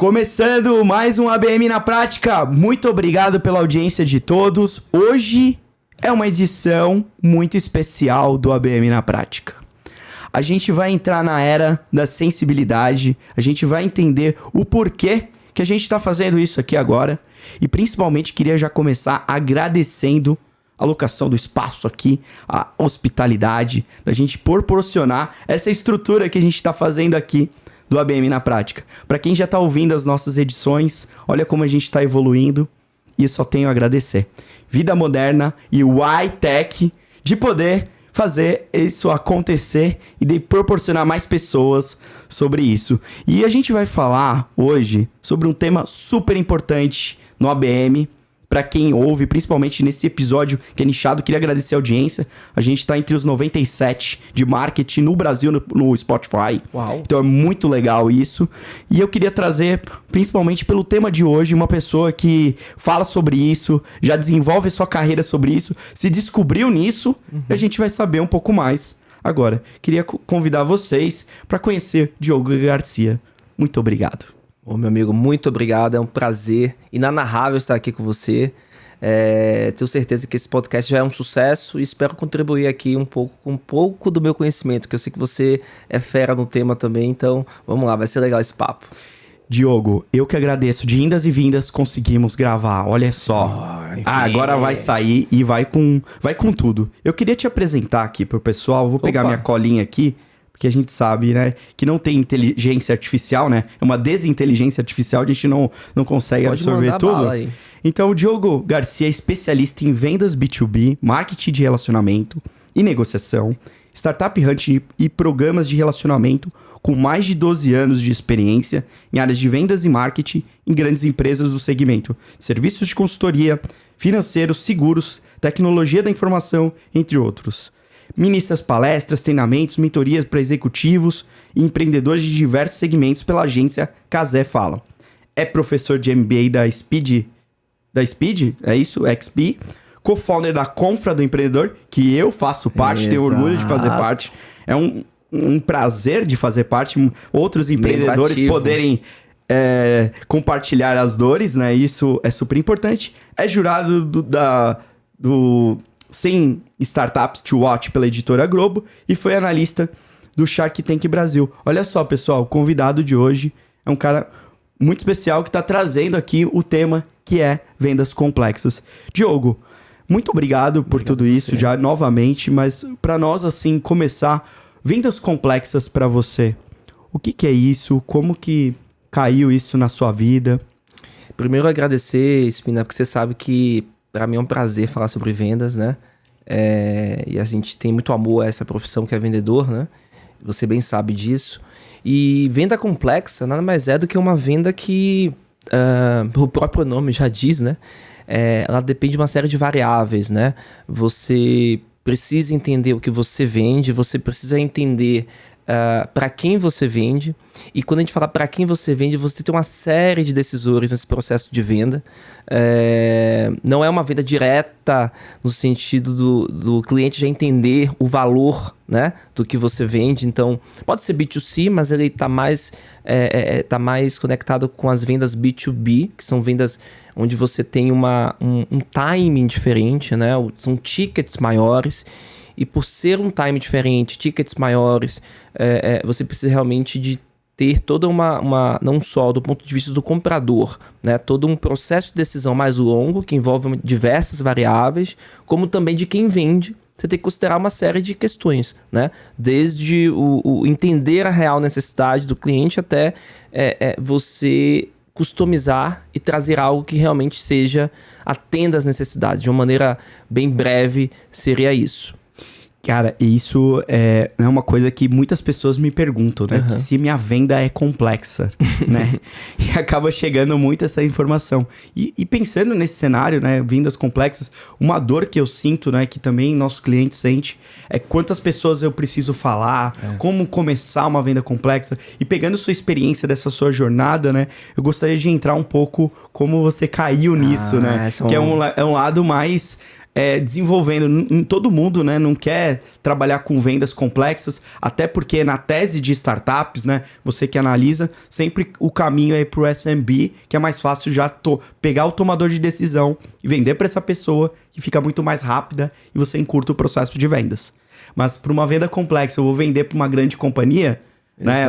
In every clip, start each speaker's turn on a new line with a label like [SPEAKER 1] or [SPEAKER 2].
[SPEAKER 1] Começando mais um ABM na Prática, muito obrigado pela audiência de todos. Hoje é uma edição muito especial do ABM na Prática. A gente vai entrar na era da sensibilidade, a gente vai entender o porquê que a gente está fazendo isso aqui agora e principalmente queria já começar agradecendo a locação do espaço aqui, a hospitalidade, da gente proporcionar essa estrutura que a gente está fazendo aqui do ABM na Prática. Para quem já está ouvindo as nossas edições, olha como a gente está evoluindo e eu só tenho a agradecer. Vida moderna e o high-tech de poder fazer isso acontecer e de proporcionar mais pessoas sobre isso. E a gente vai falar hoje sobre um tema super importante no ABM, para quem ouve, principalmente nesse episódio que é nichado. Queria agradecer a audiência. A gente está entre os 97 de marketing no Brasil, no Spotify.
[SPEAKER 2] Uau.
[SPEAKER 1] Então é muito legal isso. E eu queria trazer, principalmente pelo tema de hoje, uma pessoa que fala sobre isso, já desenvolve sua carreira sobre isso, se descobriu nisso, e a gente vai saber um pouco mais. Agora, queria convidar vocês para conhecer Diogo Garcia. Muito obrigado.
[SPEAKER 2] Ô, meu amigo, muito obrigado. É um prazer inenarrável estar aqui com você. Tenho certeza que esse podcast já é um sucesso e espero contribuir aqui com um pouco do meu conhecimento, que eu sei que você é fera no tema também, então vamos lá, vai ser legal esse papo.
[SPEAKER 1] Diogo, eu que agradeço. De indas e vindas conseguimos gravar, olha só. Agora vai sair e vai com tudo. Eu queria te apresentar aqui pro pessoal, vou pegar minha colinha aqui, porque a gente sabe, né, que não tem inteligência artificial, né? É uma desinteligência artificial, a gente não consegue absorver tudo.
[SPEAKER 2] Bala aí.
[SPEAKER 1] Então, o Diogo Garcia é especialista em vendas B2B, marketing de relacionamento e negociação, startup hunting e programas de relacionamento, com mais de 12 anos de experiência em áreas de vendas e marketing em grandes empresas do segmento, serviços de consultoria, financeiros, seguros, tecnologia da informação, entre outros. Ministra palestras, treinamentos, mentorias para executivos e empreendedores de diversos segmentos pela agência Cazé Fala. É professor de MBA da Speed, é isso? XP. Co-founder da Confra do Empreendedor, que eu faço parte, tenho orgulho de fazer parte. É um prazer de fazer parte. Outros empreendedores poderem compartilhar as dores, né? Isso é super importante. É jurado do 100 Startups to Watch pela editora Globo e foi analista do Shark Tank Brasil. Olha só, pessoal, o convidado de hoje é um cara muito especial que está trazendo aqui o tema que é vendas complexas. Diogo, muito obrigado por tudo isso já novamente, mas para nós assim começar, vendas complexas para você. O que é isso? Como que caiu isso na sua vida?
[SPEAKER 2] Primeiro agradecer, Espina, porque você sabe que para mim é um prazer falar sobre vendas, né? E a gente tem muito amor a essa profissão que é vendedor, né? Você bem sabe disso. E venda complexa nada mais é do que uma venda que, o próprio nome já diz, né? Ela depende de uma série de variáveis, né? Você precisa entender o que você vende, você precisa entender para quem você vende. E quando a gente fala para quem você vende, você tem uma série de decisores nesse processo de venda. Não é uma venda direta no sentido do cliente já entender o valor, né, do que você vende. Então, pode ser B2C, mas ele está mais conectado com as vendas B2B, que são vendas onde você tem um timing diferente, né? São tickets maiores. E por ser um time diferente, tickets maiores, você precisa realmente de ter toda uma não só do ponto de vista do comprador, né, todo um processo de decisão mais longo, que envolve diversas variáveis, como também de quem vende. Você tem que considerar uma série de questões, né? Desde o entender a real necessidade do cliente até você customizar e trazer algo que realmente atenda às necessidades. De uma maneira bem breve, seria isso.
[SPEAKER 1] Cara, isso é uma coisa que muitas pessoas me perguntam, né? Que se minha venda é complexa, né? E acaba chegando muito essa informação. E pensando nesse cenário, né? Vendas complexas, uma dor que eu sinto, né? Que também nosso cliente sente, é quantas pessoas eu preciso falar, como começar uma venda complexa. E pegando sua experiência dessa sua jornada, né? Eu gostaria de entrar um pouco como você caiu nisso, né? Que é um lado mais desenvolvendo. Todo mundo, né, não quer trabalhar com vendas complexas, até porque na tese de startups, né, você que analisa, sempre o caminho é pro SMB, que é mais fácil já pegar o tomador de decisão e vender para essa pessoa, que fica muito mais rápida e você encurta o processo de vendas. Mas para uma venda complexa, eu vou vender para uma grande companhia, né,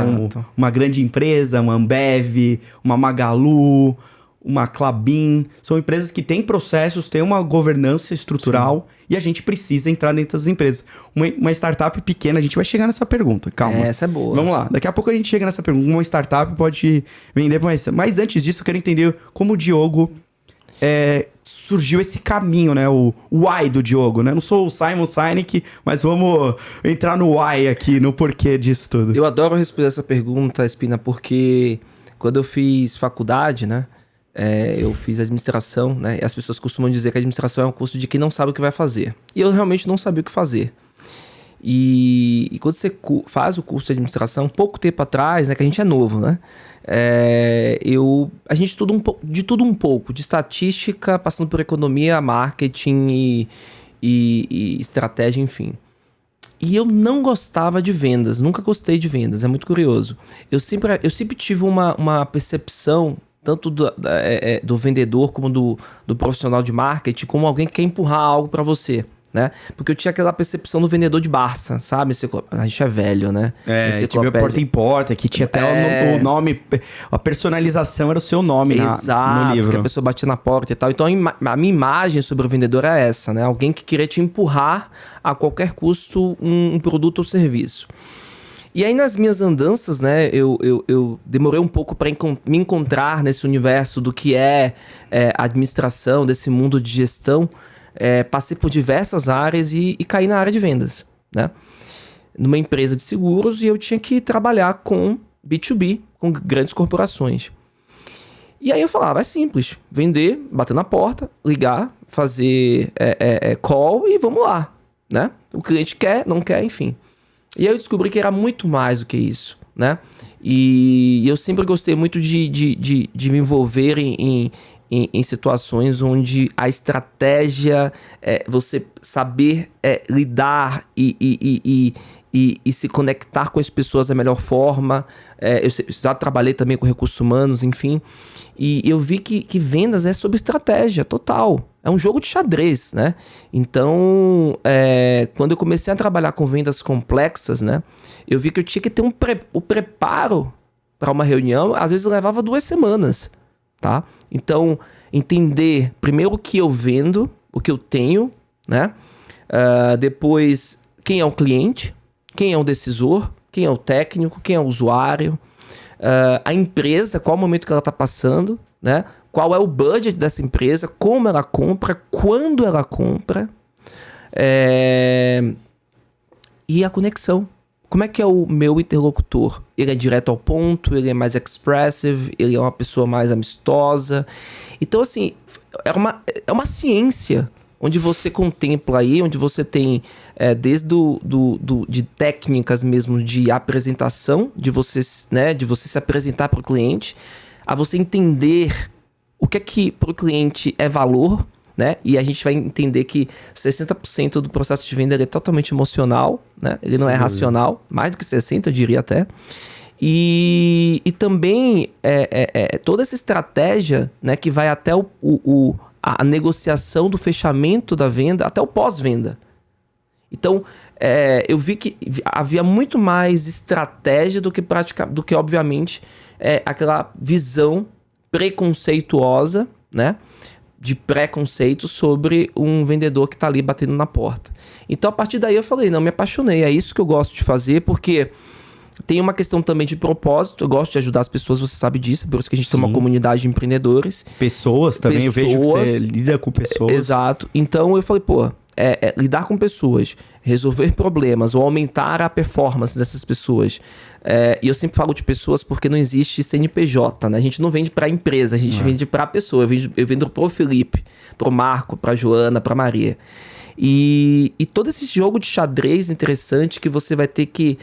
[SPEAKER 1] uma grande empresa, uma Ambev, uma Magalu, uma Klabin, são empresas que têm processos, têm uma governança estrutural. Sim. E a gente precisa entrar dentro das empresas. Uma startup pequena, a gente vai chegar nessa pergunta, calma.
[SPEAKER 2] Essa é boa.
[SPEAKER 1] Vamos lá, daqui a pouco a gente chega nessa pergunta. Uma startup pode vender para uma... Mas antes disso, eu quero entender como o Diogo surgiu esse caminho, né? O why do Diogo, né? Não sou o Simon Sinek, mas vamos entrar no why aqui, no porquê disso tudo.
[SPEAKER 2] Eu adoro responder essa pergunta, Espina, porque quando eu fiz faculdade, né? Eu fiz administração, né? E as pessoas costumam dizer que a administração é um curso de quem não sabe o que vai fazer. E eu realmente não sabia o que fazer. E quando você faz o curso de administração, pouco tempo atrás, né? Que a gente é novo, né? A gente estuda de tudo um pouco. De estatística, passando por economia, marketing e estratégia, enfim. E eu não gostava de vendas. Nunca gostei de vendas. É muito curioso. Eu sempre tive uma percepção... tanto do vendedor como do profissional de marketing, como alguém que quer empurrar algo para você, né? Porque eu tinha aquela percepção do vendedor de Barça, sabe? A gente é velho, né?
[SPEAKER 1] Tinha porta em porta, que tinha até o nome, a personalização era o seu nome no livro.
[SPEAKER 2] Que a pessoa batia na porta e tal. Então a minha imagem sobre o vendedor é essa, né? Alguém que queria te empurrar a qualquer custo um produto ou serviço. E aí nas minhas andanças, né, eu demorei um pouco para me encontrar nesse universo do que é administração, desse mundo de gestão. Passei por diversas áreas e caí na área de vendas, né? Numa empresa de seguros, e eu tinha que trabalhar com B2B, com grandes corporações. E aí eu falava, é simples, vender, bater na porta, ligar, fazer call e vamos lá, né? O cliente quer, não quer, enfim. E aí eu descobri que era muito mais do que isso, né? E eu sempre gostei muito de me envolver em situações onde a estratégia, você saber lidar e se conectar com as pessoas da melhor forma. Eu já trabalhei também com recursos humanos, enfim. E eu vi que vendas é sobre estratégia total. É um jogo de xadrez, né? Então, quando eu comecei a trabalhar com vendas complexas, né? Eu vi que eu tinha que ter o preparo para uma reunião, às vezes levava 2 semanas, tá? Então, entender primeiro o que eu vendo, o que eu tenho, né? Depois, quem é o cliente, quem é o decisor, quem é o técnico, quem é o usuário, a empresa, qual o momento que ela está passando, né? Qual é o budget dessa empresa, como ela compra, quando ela compra, e a conexão. Como é que é o meu interlocutor? Ele é direto ao ponto, ele é mais expressive, ele é uma pessoa mais amistosa. Então, assim, é uma ciência onde você contempla aí, onde você tem desde de técnicas mesmo de apresentação, de você se apresentar para o cliente, a você entender o que é que para o cliente é valor, né? E a gente vai entender que 60% do processo de venda ele é totalmente emocional, né? Ele não é racional, mais do que 60%, eu diria até. E também toda essa estratégia, né, que vai até a negociação do fechamento da venda, até o pós-venda. Então, eu vi que havia muito mais estratégia do que obviamente, aquela visão preconceituosa, né? De preconceito sobre um vendedor que tá ali batendo na porta. Então, a partir daí eu falei, não, me apaixonei, é isso que eu gosto de fazer, porque tem uma questão também de propósito, eu gosto de ajudar as pessoas, você sabe disso, por isso que a gente tem uma comunidade de empreendedores.
[SPEAKER 1] Pessoas também, eu vejo que você lida com pessoas.
[SPEAKER 2] Exato, então eu falei, lidar com pessoas, resolver problemas ou aumentar a performance dessas pessoas. E eu sempre falo de pessoas porque não existe CNPJ, né? A gente não vende para empresa, a gente vende para pessoa. Eu vendo pro Felipe, pro Marco, pra Joana, pra Maria. E todo esse jogo de xadrez interessante que você vai ter que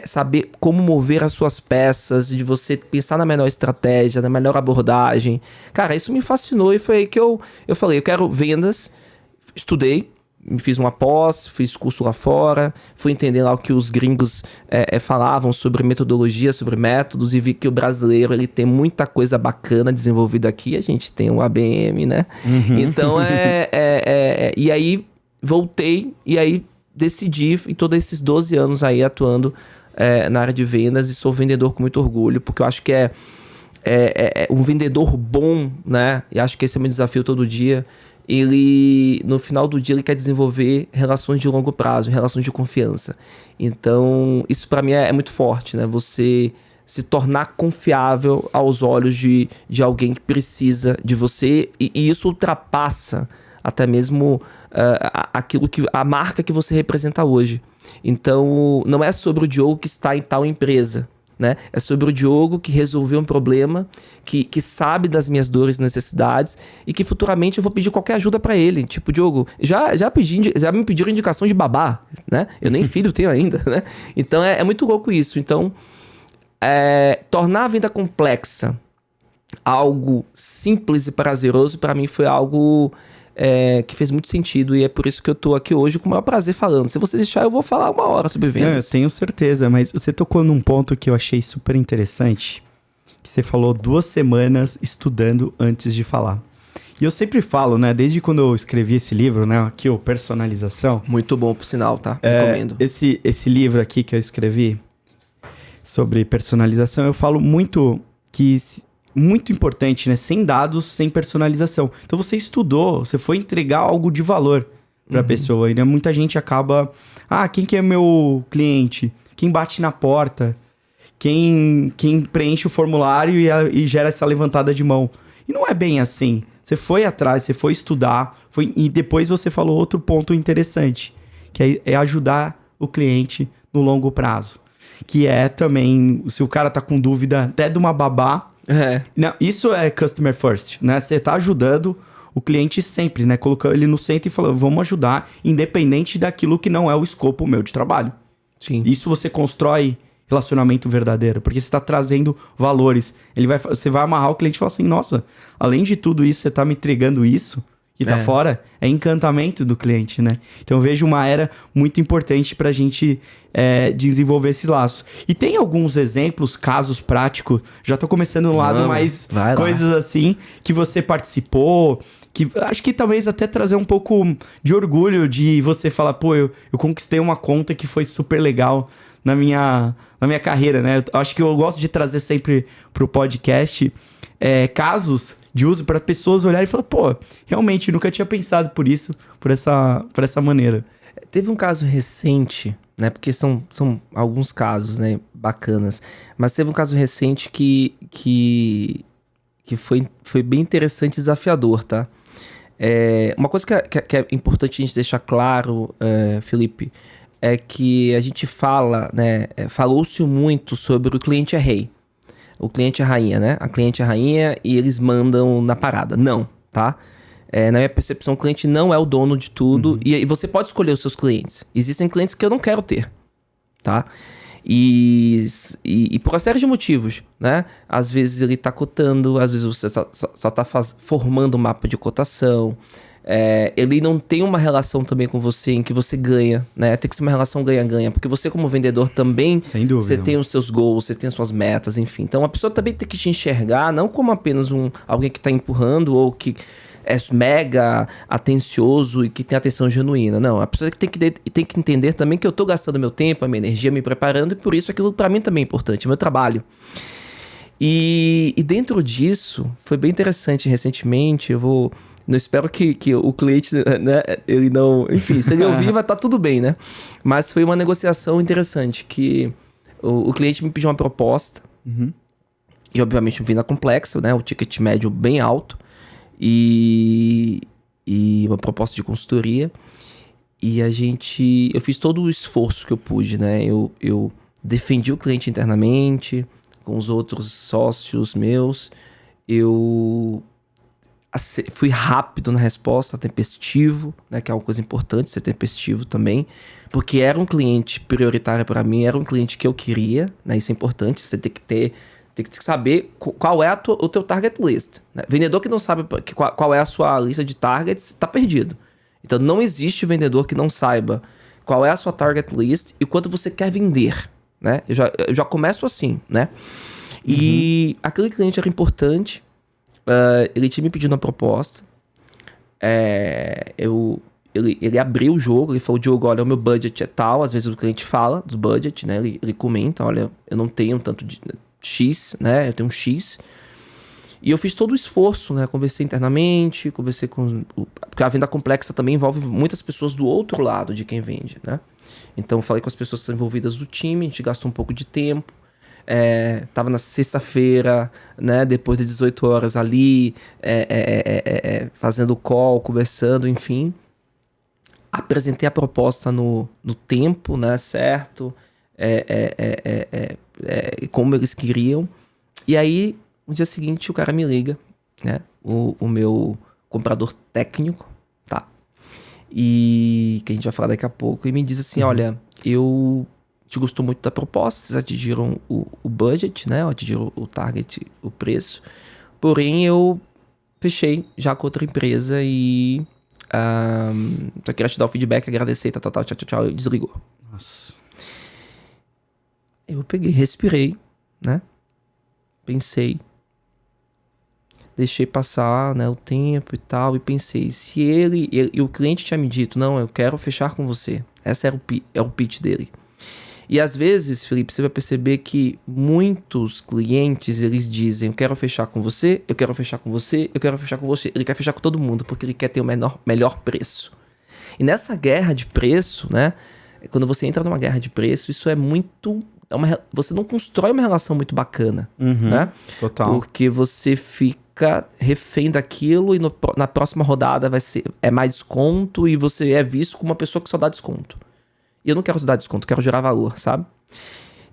[SPEAKER 2] saber como mover as suas peças, de você pensar na melhor estratégia, na melhor abordagem. Cara, isso me fascinou e foi aí que eu falei, eu quero vendas. estudei, fiz uma pós, fiz curso lá fora, fui entender lá o que os gringos falavam sobre metodologia, sobre métodos, e vi que o brasileiro ele tem muita coisa bacana desenvolvida aqui. A gente tem o ABM, né? Então, e aí voltei, e aí decidi, em todos esses 12 anos aí atuando na área de vendas, e sou vendedor com muito orgulho, porque eu acho que um vendedor bom, né? E acho que esse é o meu desafio todo dia. Ele, no final do dia, ele quer desenvolver relações de longo prazo, relações de confiança. Então, isso para mim é muito forte, né? Você se tornar confiável aos olhos de alguém que precisa de você, e isso ultrapassa até mesmo a marca que você representa hoje. Então, não é sobre o Diogo que está em tal empresa, né? É sobre o Diogo que resolveu um problema, que sabe das minhas dores e necessidades, e que futuramente eu vou pedir qualquer ajuda pra ele. Tipo, Diogo, já me pediram indicação de babá, né? Eu nem filho tenho ainda, né? Então é muito louco isso. Então, tornar a venda complexa algo simples e prazeroso, pra mim foi algo que fez muito sentido, e é por isso que eu tô aqui hoje com o maior prazer falando. Se vocês deixarem, eu vou falar 1 hora sobre vendas.
[SPEAKER 1] Eu tenho certeza, mas você tocou num ponto que eu achei super interessante, que você falou 2 semanas estudando antes de falar. E eu sempre falo, né, desde quando eu escrevi esse livro, né, aqui o Personalização.
[SPEAKER 2] Muito bom, por sinal, tá? Recomendo.
[SPEAKER 1] Esse livro aqui que eu escrevi sobre personalização, eu falo muito que... muito importante, né? Sem dados, sem personalização. Então você estudou, você foi entregar algo de valor para a pessoa. E né, muita gente acaba... quem que é meu cliente? Quem bate na porta? Quem preenche o formulário e gera essa levantada de mão? E não é bem assim. Você foi atrás, você foi estudar, e depois você falou outro ponto interessante, que é ajudar o cliente no longo prazo. Que é também, se o cara tá com dúvida até de uma babá, não, isso é customer first, né? Você tá ajudando o cliente sempre, né? Colocando ele no centro e falando, vamos ajudar, independente daquilo que não é o escopo meu de trabalho.
[SPEAKER 2] Sim.
[SPEAKER 1] Isso você constrói relacionamento verdadeiro, porque você está trazendo valores. Você vai amarrar o cliente e falar assim, nossa, além de tudo isso, você tá me entregando isso que tá fora, é encantamento do cliente, né? Então eu vejo uma era muito importante pra gente desenvolver esses laços. E tem alguns exemplos, casos práticos, já tô começando no lado mais coisas assim, que você participou, que acho que talvez até trazer um pouco de orgulho de você falar, pô, eu conquistei uma conta que foi super legal na minha carreira, né? Eu acho que eu gosto de trazer sempre pro podcast casos de uso para pessoas olharem e falar, pô, realmente nunca tinha pensado por isso, por essa maneira.
[SPEAKER 2] Teve um caso recente, né? Porque são alguns casos, né, bacanas. Mas teve um caso recente que foi bem interessante e desafiador, tá? Uma coisa que é importante a gente deixar claro, Felipe, é que a gente fala, né? Falou-se muito sobre o cliente é rei. O cliente é rainha, né? A cliente é rainha e eles mandam na parada. Não, tá? Na minha percepção, o cliente não é o dono de tudo. E você pode escolher os seus clientes. Existem clientes que eu não quero ter, tá? E por uma série de motivos, né? Às vezes ele tá cotando, às vezes você só tá formando um mapa de cotação. Ele não tem uma relação também com você em que você ganha, né? Tem que ser uma relação ganha-ganha, porque você como vendedor também,
[SPEAKER 1] sem dúvida,
[SPEAKER 2] você tem os seus goals, você tem as suas metas, enfim. Então a pessoa também tem que te enxergar, não como apenas alguém que tá empurrando ou que é mega atencioso e que tem atenção genuína. Não, a pessoa tem que entender também que eu tô gastando meu tempo, a minha energia, me preparando, e por isso aquilo pra mim também é importante, é meu trabalho. E dentro disso, foi bem interessante recentemente, não espero que o cliente, né, ele não... Enfim, se ele ouvir, vai estar tudo bem, né? Mas foi uma negociação interessante, que o cliente me pediu uma proposta, e obviamente uma venda complexa, né? O ticket médio bem alto, e uma proposta de consultoria, e eu fiz todo o esforço que eu pude, né? Eu defendi o cliente internamente, com os outros sócios meus, eu... fui rápido na resposta, tempestivo, né, que é uma coisa importante ser tempestivo também, porque era um cliente prioritário para mim, era um cliente que eu queria, né, isso é importante, você tem que saber qual é o teu target list, né? Vendedor que não sabe qual é a sua lista de targets, tá perdido. Então não existe vendedor que não saiba qual é a sua target list e quanto você quer vender, né? Eu já começo assim, né? E aquele cliente era importante, ele tinha me pedido uma proposta, ele abriu o jogo, ele falou, Diogo, olha, o meu budget é tal, às vezes o cliente fala do budget, né? Ele comenta, olha, eu não tenho tanto de X, né? Eu tenho um X. E eu fiz todo o esforço, né? Conversei internamente, conversei com... Porque a venda complexa também envolve muitas pessoas do outro lado de quem vende, né? Então, falei com as pessoas que estão envolvidas do time, a gente gastou um pouco de tempo. Tava na sexta-feira, né? Depois de 18 horas ali, fazendo call, conversando, enfim. Apresentei a proposta no tempo, né? Certo. Como eles queriam. E aí... No dia seguinte, o cara me liga, né? O meu comprador técnico, tá? E que a gente vai falar daqui a pouco. E me diz assim, olha, eu te gostou muito da proposta, vocês atingiram o budget, né? Atingiram o target, o preço. Porém, eu fechei já com outra empresa e... só queria te dar o feedback, agradecer, tchau, e desligou.
[SPEAKER 1] Nossa.
[SPEAKER 2] Eu peguei, respirei, né? Pensei. Deixei passar, né, o tempo e tal, e pensei, se ele e o cliente tinha me dito, não, eu quero fechar com você. Esse era o pitch dele. E às vezes, Felipe, você vai perceber que muitos clientes, eles dizem, eu quero fechar com você, eu quero fechar com você, eu quero fechar com você. Ele quer fechar com todo mundo, porque ele quer ter o melhor preço. E nessa guerra de preço, né, quando você entra numa guerra de preço, isso é muito... você não constrói uma relação muito bacana, né?
[SPEAKER 1] Total.
[SPEAKER 2] Porque você fica refém daquilo e na próxima rodada é mais desconto e você é visto como uma pessoa que só dá desconto. E eu não quero só dar desconto, eu quero gerar valor, sabe?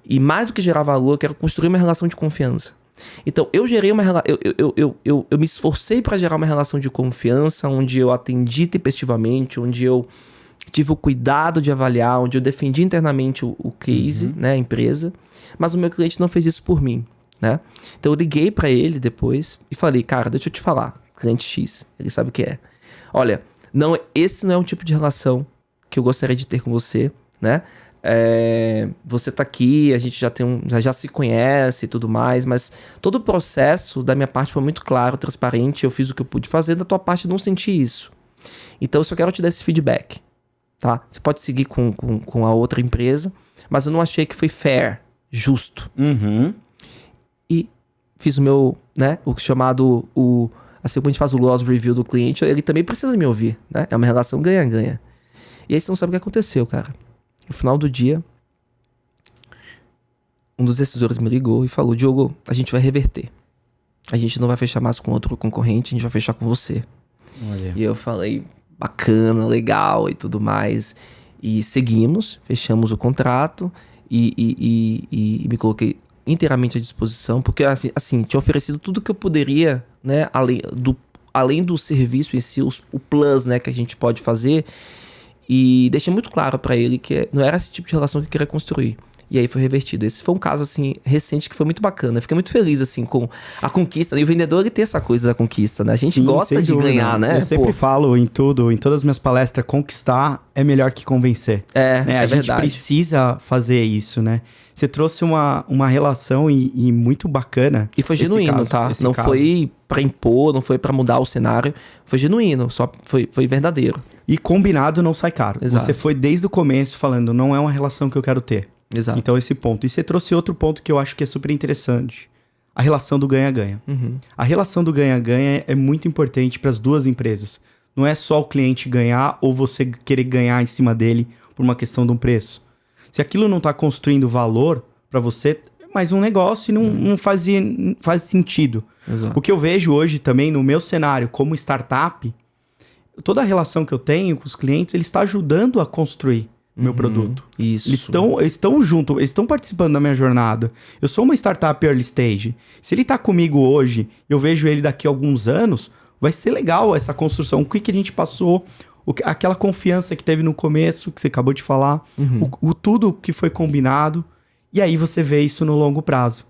[SPEAKER 2] E mais do que gerar valor, eu quero construir uma relação de confiança. Então, eu gerei uma relação... Eu me esforcei para gerar uma relação de confiança, onde eu atendi tempestivamente, onde eu tive o cuidado de avaliar, onde eu defendi internamente o case, né, a empresa, mas o meu cliente não fez isso por mim, né? Então eu liguei para ele depois e falei, cara, deixa eu te falar, cliente X, ele sabe o que é. Olha, esse não é um tipo de relação que eu gostaria de ter com você, né? Você tá aqui, a gente já se conhece e tudo mais, mas todo o processo da minha parte foi muito claro, transparente, eu fiz o que eu pude fazer, da tua parte eu não senti isso. Então eu só quero te dar esse feedback. Tá? Você pode seguir com a outra empresa, mas eu não achei que foi fair, justo. E fiz o meu, né, o chamado, assim como a gente faz o loss review do cliente, ele também precisa me ouvir, né? É uma relação ganha-ganha. E aí você não sabe o que aconteceu, cara. No final do dia, um dos decisores me ligou e falou, Diogo, a gente vai reverter. A gente não vai fechar mais com outro concorrente, a gente vai fechar com você.
[SPEAKER 1] Olha.
[SPEAKER 2] E eu falei... bacana, legal e tudo mais. E seguimos, fechamos o contrato e me coloquei inteiramente à disposição, porque assim tinha oferecido tudo que eu poderia, né, além do serviço em si, o plus, né, que a gente pode fazer, e deixei muito claro para ele que não era esse tipo de relação que eu queria construir. E aí foi revertido. Esse foi um caso, assim, recente que foi muito bacana. Eu fiquei muito feliz, assim, com a conquista. E o vendedor, ele tem essa coisa da conquista, né? A gente gosta de ganhar, né?
[SPEAKER 1] Eu sempre falo em todas as minhas palestras, conquistar é melhor que convencer. Né? A gente precisa fazer isso, né? Você trouxe uma relação e muito bacana.
[SPEAKER 2] E foi genuíno, tá? Não foi pra impor, não foi pra mudar o cenário. Foi genuíno, só foi verdadeiro.
[SPEAKER 1] E combinado não sai caro.
[SPEAKER 2] Exato.
[SPEAKER 1] Você foi desde o começo falando, não é uma relação que eu quero ter.
[SPEAKER 2] Exato.
[SPEAKER 1] Então esse ponto. E você trouxe outro ponto que eu acho que é super interessante. A relação do ganha-ganha. A relação do ganha-ganha é muito importante para as duas empresas. Não é só o cliente ganhar ou você querer ganhar em cima dele por uma questão de um preço. Se aquilo não está construindo valor para você, é mais um negócio e não faz sentido.
[SPEAKER 2] Exato.
[SPEAKER 1] O que eu vejo hoje também no meu cenário como startup, toda a relação que eu tenho com os clientes, ele está ajudando a construir o meu produto.
[SPEAKER 2] Isso.
[SPEAKER 1] Eles estão junto, eles estão participando da minha jornada. Eu sou uma startup early stage. Se ele está comigo hoje, eu vejo ele daqui a alguns anos, vai ser legal essa construção. O que a gente passou, aquela confiança que teve no começo, que você acabou de falar, tudo que foi combinado, e aí você vê isso no longo prazo.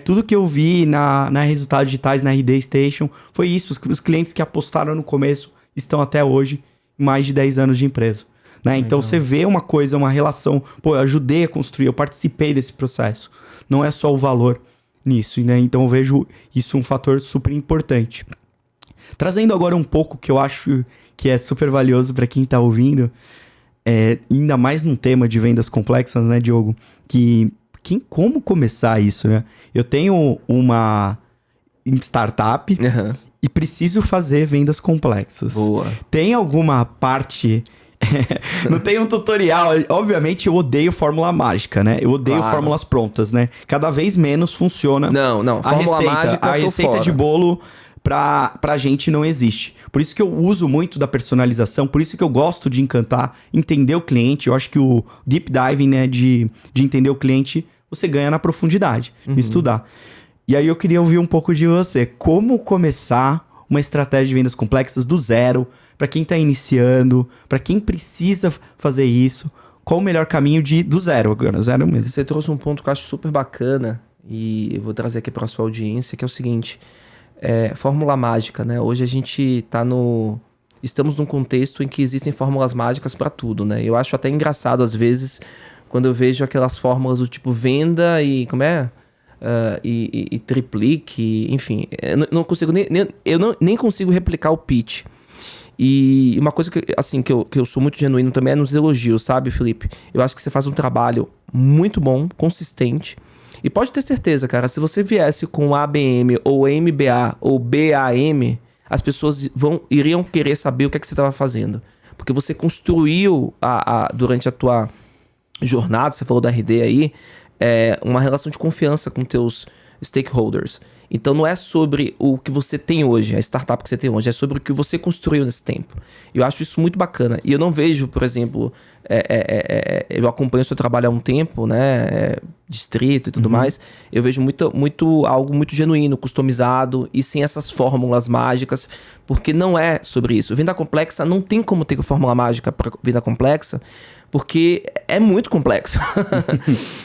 [SPEAKER 1] Tudo que eu vi na Resultados Digitais, na RD Station, foi isso. Os clientes que apostaram no começo estão até hoje mais de 10 anos de empresa. Né? Então você vê uma coisa, uma relação, pô, eu ajudei a construir, eu participei desse processo. Não é só o valor nisso, né? Então eu vejo isso um fator super importante. Trazendo agora um pouco que eu acho que é super valioso para quem tá ouvindo, ainda mais num tema de vendas complexas, né, Diogo? Como começar isso, né? Eu tenho uma startup e preciso fazer vendas complexas.
[SPEAKER 2] Boa.
[SPEAKER 1] Tem alguma parte... Não tem um tutorial. Obviamente eu odeio fórmula mágica, né? Eu odeio fórmulas prontas, né? Cada vez menos funciona.
[SPEAKER 2] Não. Fórmula mágica,
[SPEAKER 1] a receita de bolo pra gente não existe. Por isso que eu uso muito da personalização, por isso que eu gosto de encantar, entender o cliente. Eu acho que o deep diving, né, de entender o cliente, você ganha na profundidade, estudar. E aí eu queria ouvir um pouco de você. Como começar uma estratégia de vendas complexas do zero, para quem está iniciando, para quem precisa fazer isso? Qual o melhor caminho do zero agora? Zero mesmo.
[SPEAKER 2] Você trouxe um ponto que eu acho super bacana e eu vou trazer aqui para a sua audiência, que é o seguinte. Fórmula mágica, né? Hoje a gente estamos num contexto em que existem fórmulas mágicas para tudo, né? Eu acho até engraçado às vezes quando eu vejo aquelas fórmulas do tipo venda e e triplique, enfim, eu não consigo nem consigo replicar o pitch. E uma coisa que eu sou muito genuíno também é nos elogios, sabe, Felipe? Eu acho que você faz um trabalho muito bom, consistente. E pode ter certeza, cara, se você viesse com ABM ou MBA ou BAM, as pessoas iriam querer saber o que é que você estava fazendo. Porque você construiu durante a tua jornada, você falou da RD aí, uma relação de confiança com teus stakeholders. Então não é sobre o que você tem hoje, a startup que você tem hoje, é sobre o que você construiu nesse tempo. Eu acho isso muito bacana. E eu não vejo, por exemplo, eu acompanho o seu trabalho há um tempo, né, distrito e tudo mais, eu vejo algo muito genuíno, customizado e sem essas fórmulas mágicas, porque não é sobre isso. Venda complexa não tem como ter fórmula mágica para venda complexa, porque é muito complexo.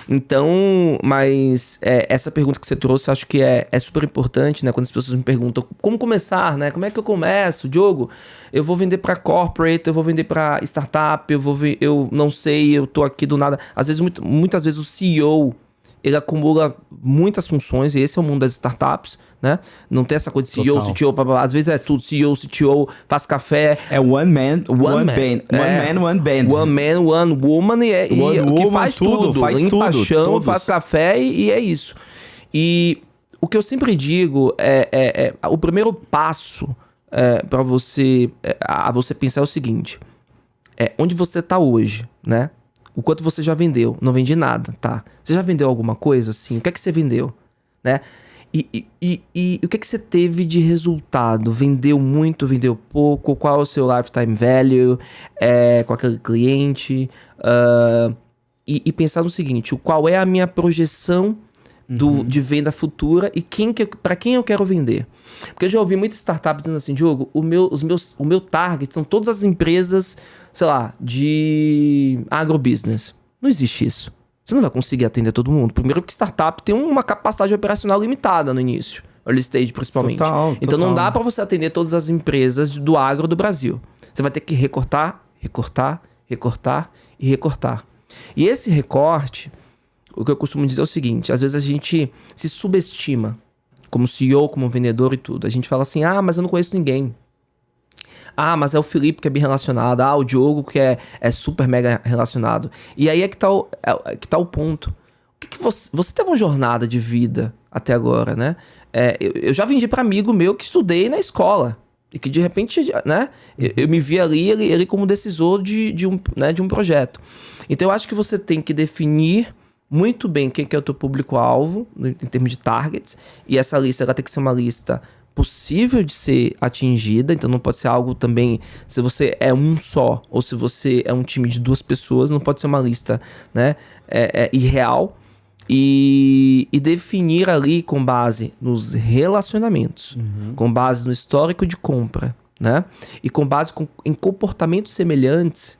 [SPEAKER 2] Então, mas essa pergunta que você trouxe, eu acho que é super importante, né? Quando as pessoas me perguntam como começar, né? Como é que eu começo, Diogo? Eu vou vender para corporate, eu vou vender para startup, eu não sei, eu tô aqui do nada. Às vezes, muitas vezes o CEO, ele acumula muitas funções, e esse é o mundo das startups, né? Não tem essa coisa de CEO, CTO, blá, blá, blá. Às vezes é tudo, CEO, CTO, faz café.
[SPEAKER 1] É one man, one band. One man,
[SPEAKER 2] one woman, que faz tudo. Limpa chão, todos. Faz café e é isso. E o que eu sempre digo o primeiro passo para você pensar é o seguinte, onde você está hoje, né? O quanto você já vendeu? Não vendi nada, tá? Você já vendeu alguma coisa? Sim. O que é que você vendeu? Né? E o que é que você teve de resultado? Vendeu muito, vendeu pouco? Qual é o seu lifetime value com aquele cliente? E pensar no seguinte, qual é a minha projeção de venda futura e para quem eu quero vender? Porque eu já ouvi muitas startups dizendo assim, Diogo, o meu target são todas as empresas, sei lá, de agrobusiness. Não existe isso. Você não vai conseguir atender todo mundo. Primeiro porque startup tem uma capacidade operacional limitada no início. Early stage, principalmente. Então não dá para você atender todas as empresas do agro do Brasil. Você vai ter que recortar. E esse recorte, o que eu costumo dizer é o seguinte, às vezes a gente se subestima como CEO, como vendedor e tudo. A gente fala assim, mas eu não conheço ninguém. Mas é o Felipe que é bem relacionado. O Diogo que é super mega relacionado. E aí é que tá o ponto. O que você teve uma jornada de vida até agora, né? Eu já vendi para amigo meu que estudei na escola. E que de repente, né? Eu me vi ali, ele como decisor de um projeto. Então eu acho que você tem que definir muito bem quem que é o teu público-alvo, em termos de targets. E essa lista ela tem que ser uma lista possível de ser atingida, então não pode ser algo também, se você é um só, ou se você é um time de 2 pessoas, não pode ser uma lista, né, irreal, e definir ali com base nos relacionamentos, com base no histórico de compra, né, e com base em comportamentos semelhantes.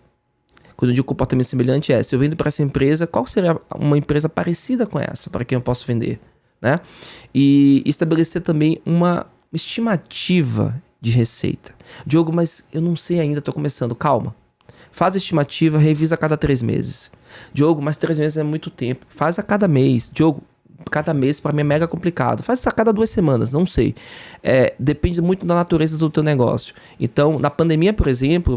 [SPEAKER 2] Quando eu digo comportamento semelhante se eu vendo para essa empresa, qual seria uma empresa parecida com essa, para quem eu posso vender, né, e estabelecer também uma estimativa de receita. Diogo, mas eu não sei ainda, tô começando. Calma. Faz a estimativa, revisa a cada 3 meses. Diogo, mas 3 meses é muito tempo. Faz a cada mês. Diogo, cada mês para mim é mega complicado. Faz a cada 2 semanas, não sei. Depende muito da natureza do teu negócio. Então, na pandemia, por exemplo,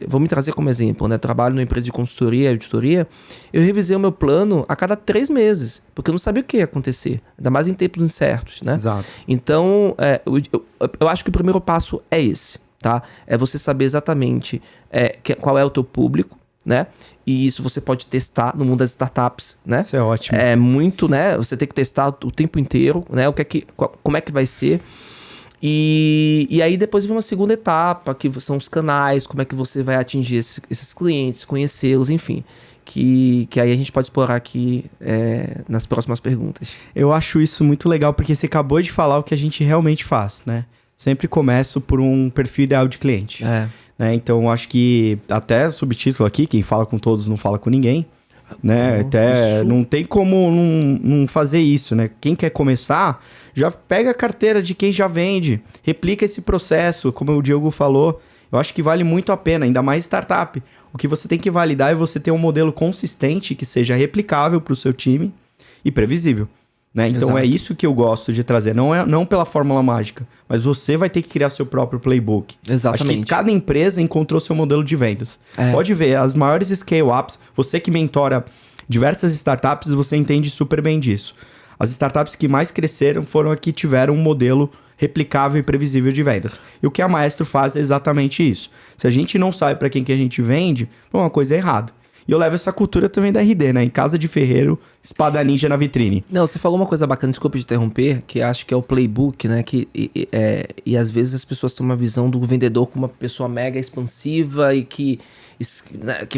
[SPEAKER 2] vou me trazer como exemplo, né? Trabalho numa empresa de consultoria, auditoria. Eu revisei o meu plano a cada 3 meses, porque eu não sabia o que ia acontecer. Ainda mais em tempos incertos, né?
[SPEAKER 1] Exato.
[SPEAKER 2] Então, eu acho que o primeiro passo é esse, tá? É você saber exatamente qual é o teu público, né? E isso você pode testar no mundo das startups, né?
[SPEAKER 1] Isso é ótimo.
[SPEAKER 2] É muito, né? Você tem que testar o tempo inteiro, né? Como é que vai ser. E aí depois vem uma segunda etapa, que são os canais, como é que você vai atingir esses clientes, conhecê-los, enfim. Que aí a gente pode explorar aqui nas próximas perguntas.
[SPEAKER 1] Eu acho isso muito legal, porque você acabou de falar o que a gente realmente faz, né? Sempre começo por um perfil ideal de cliente. Né? Então, acho que até subtítulo aqui, quem fala com todos não fala com ninguém, né? Não tem como não fazer isso, né? Quem quer começar, já pega a carteira de quem já vende, replica esse processo, como o Diogo falou. Eu acho que vale muito a pena, ainda mais startup. O que você tem que validar é você ter um modelo consistente que seja replicável para o seu time e previsível. Né? Então
[SPEAKER 2] Exato.
[SPEAKER 1] É isso que eu gosto de trazer, não pela fórmula mágica, mas você vai ter que criar seu próprio playbook.
[SPEAKER 2] Exatamente.
[SPEAKER 1] Acho que cada empresa encontrou seu modelo de vendas. Pode ver, as maiores scale-ups, você que mentora diversas startups, você entende super bem disso. As startups que mais cresceram foram as que tiveram um modelo replicável e previsível de vendas. E o que a Maestro faz é exatamente isso. Se a gente não sabe para quem que a gente vende, uma coisa é errada. E eu levo essa cultura também da RD, né? Em casa de ferreiro, espada ninja na vitrine.
[SPEAKER 2] Não, você falou uma coisa bacana, desculpa de interromper, que acho que é o playbook, né? E às vezes as pessoas têm uma visão do vendedor como uma pessoa mega expansiva e que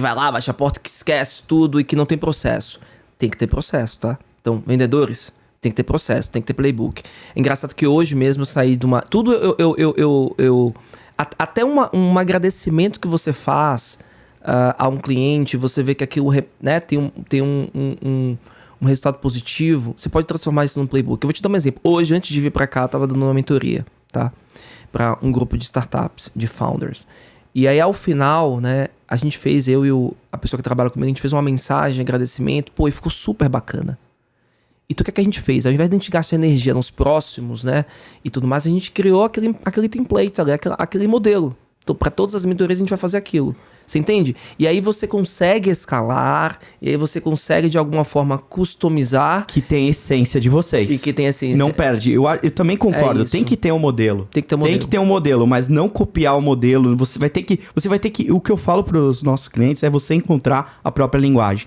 [SPEAKER 2] vai lá, baixa a porta, que esquece tudo e que não tem processo. Tem que ter processo, tá? Então, vendedores, tem que ter processo, tem que ter playbook. É engraçado que hoje mesmo eu saí de uma... Tudo até um agradecimento que você faz... a um cliente, você vê que aquilo, né, tem um resultado positivo, você pode transformar isso num playbook. Eu vou te dar um exemplo. Hoje, antes de vir pra cá, eu tava dando uma mentoria, tá? Pra um grupo de startups, de founders. E aí, ao final, né, a gente fez, eu e a pessoa que trabalha comigo, a gente fez uma mensagem, agradecimento, e ficou super bacana. Então, o que a gente fez? Ao invés de a gente gastar energia nos próximos, né, e tudo mais, a gente criou aquele template, aquele modelo. Então, para todas as mentorias, a gente vai fazer aquilo. Você entende? E aí você consegue escalar, e aí você consegue, de alguma forma, customizar.
[SPEAKER 1] Que tem essência de vocês.
[SPEAKER 2] E que tem essência.
[SPEAKER 1] Não perde. Eu também concordo. Tem que ter um modelo.
[SPEAKER 2] Tem que ter um modelo.
[SPEAKER 1] Tem que ter um modelo, mas não copiar o modelo. Você vai ter que... O que eu falo para os nossos clientes é você encontrar a própria linguagem.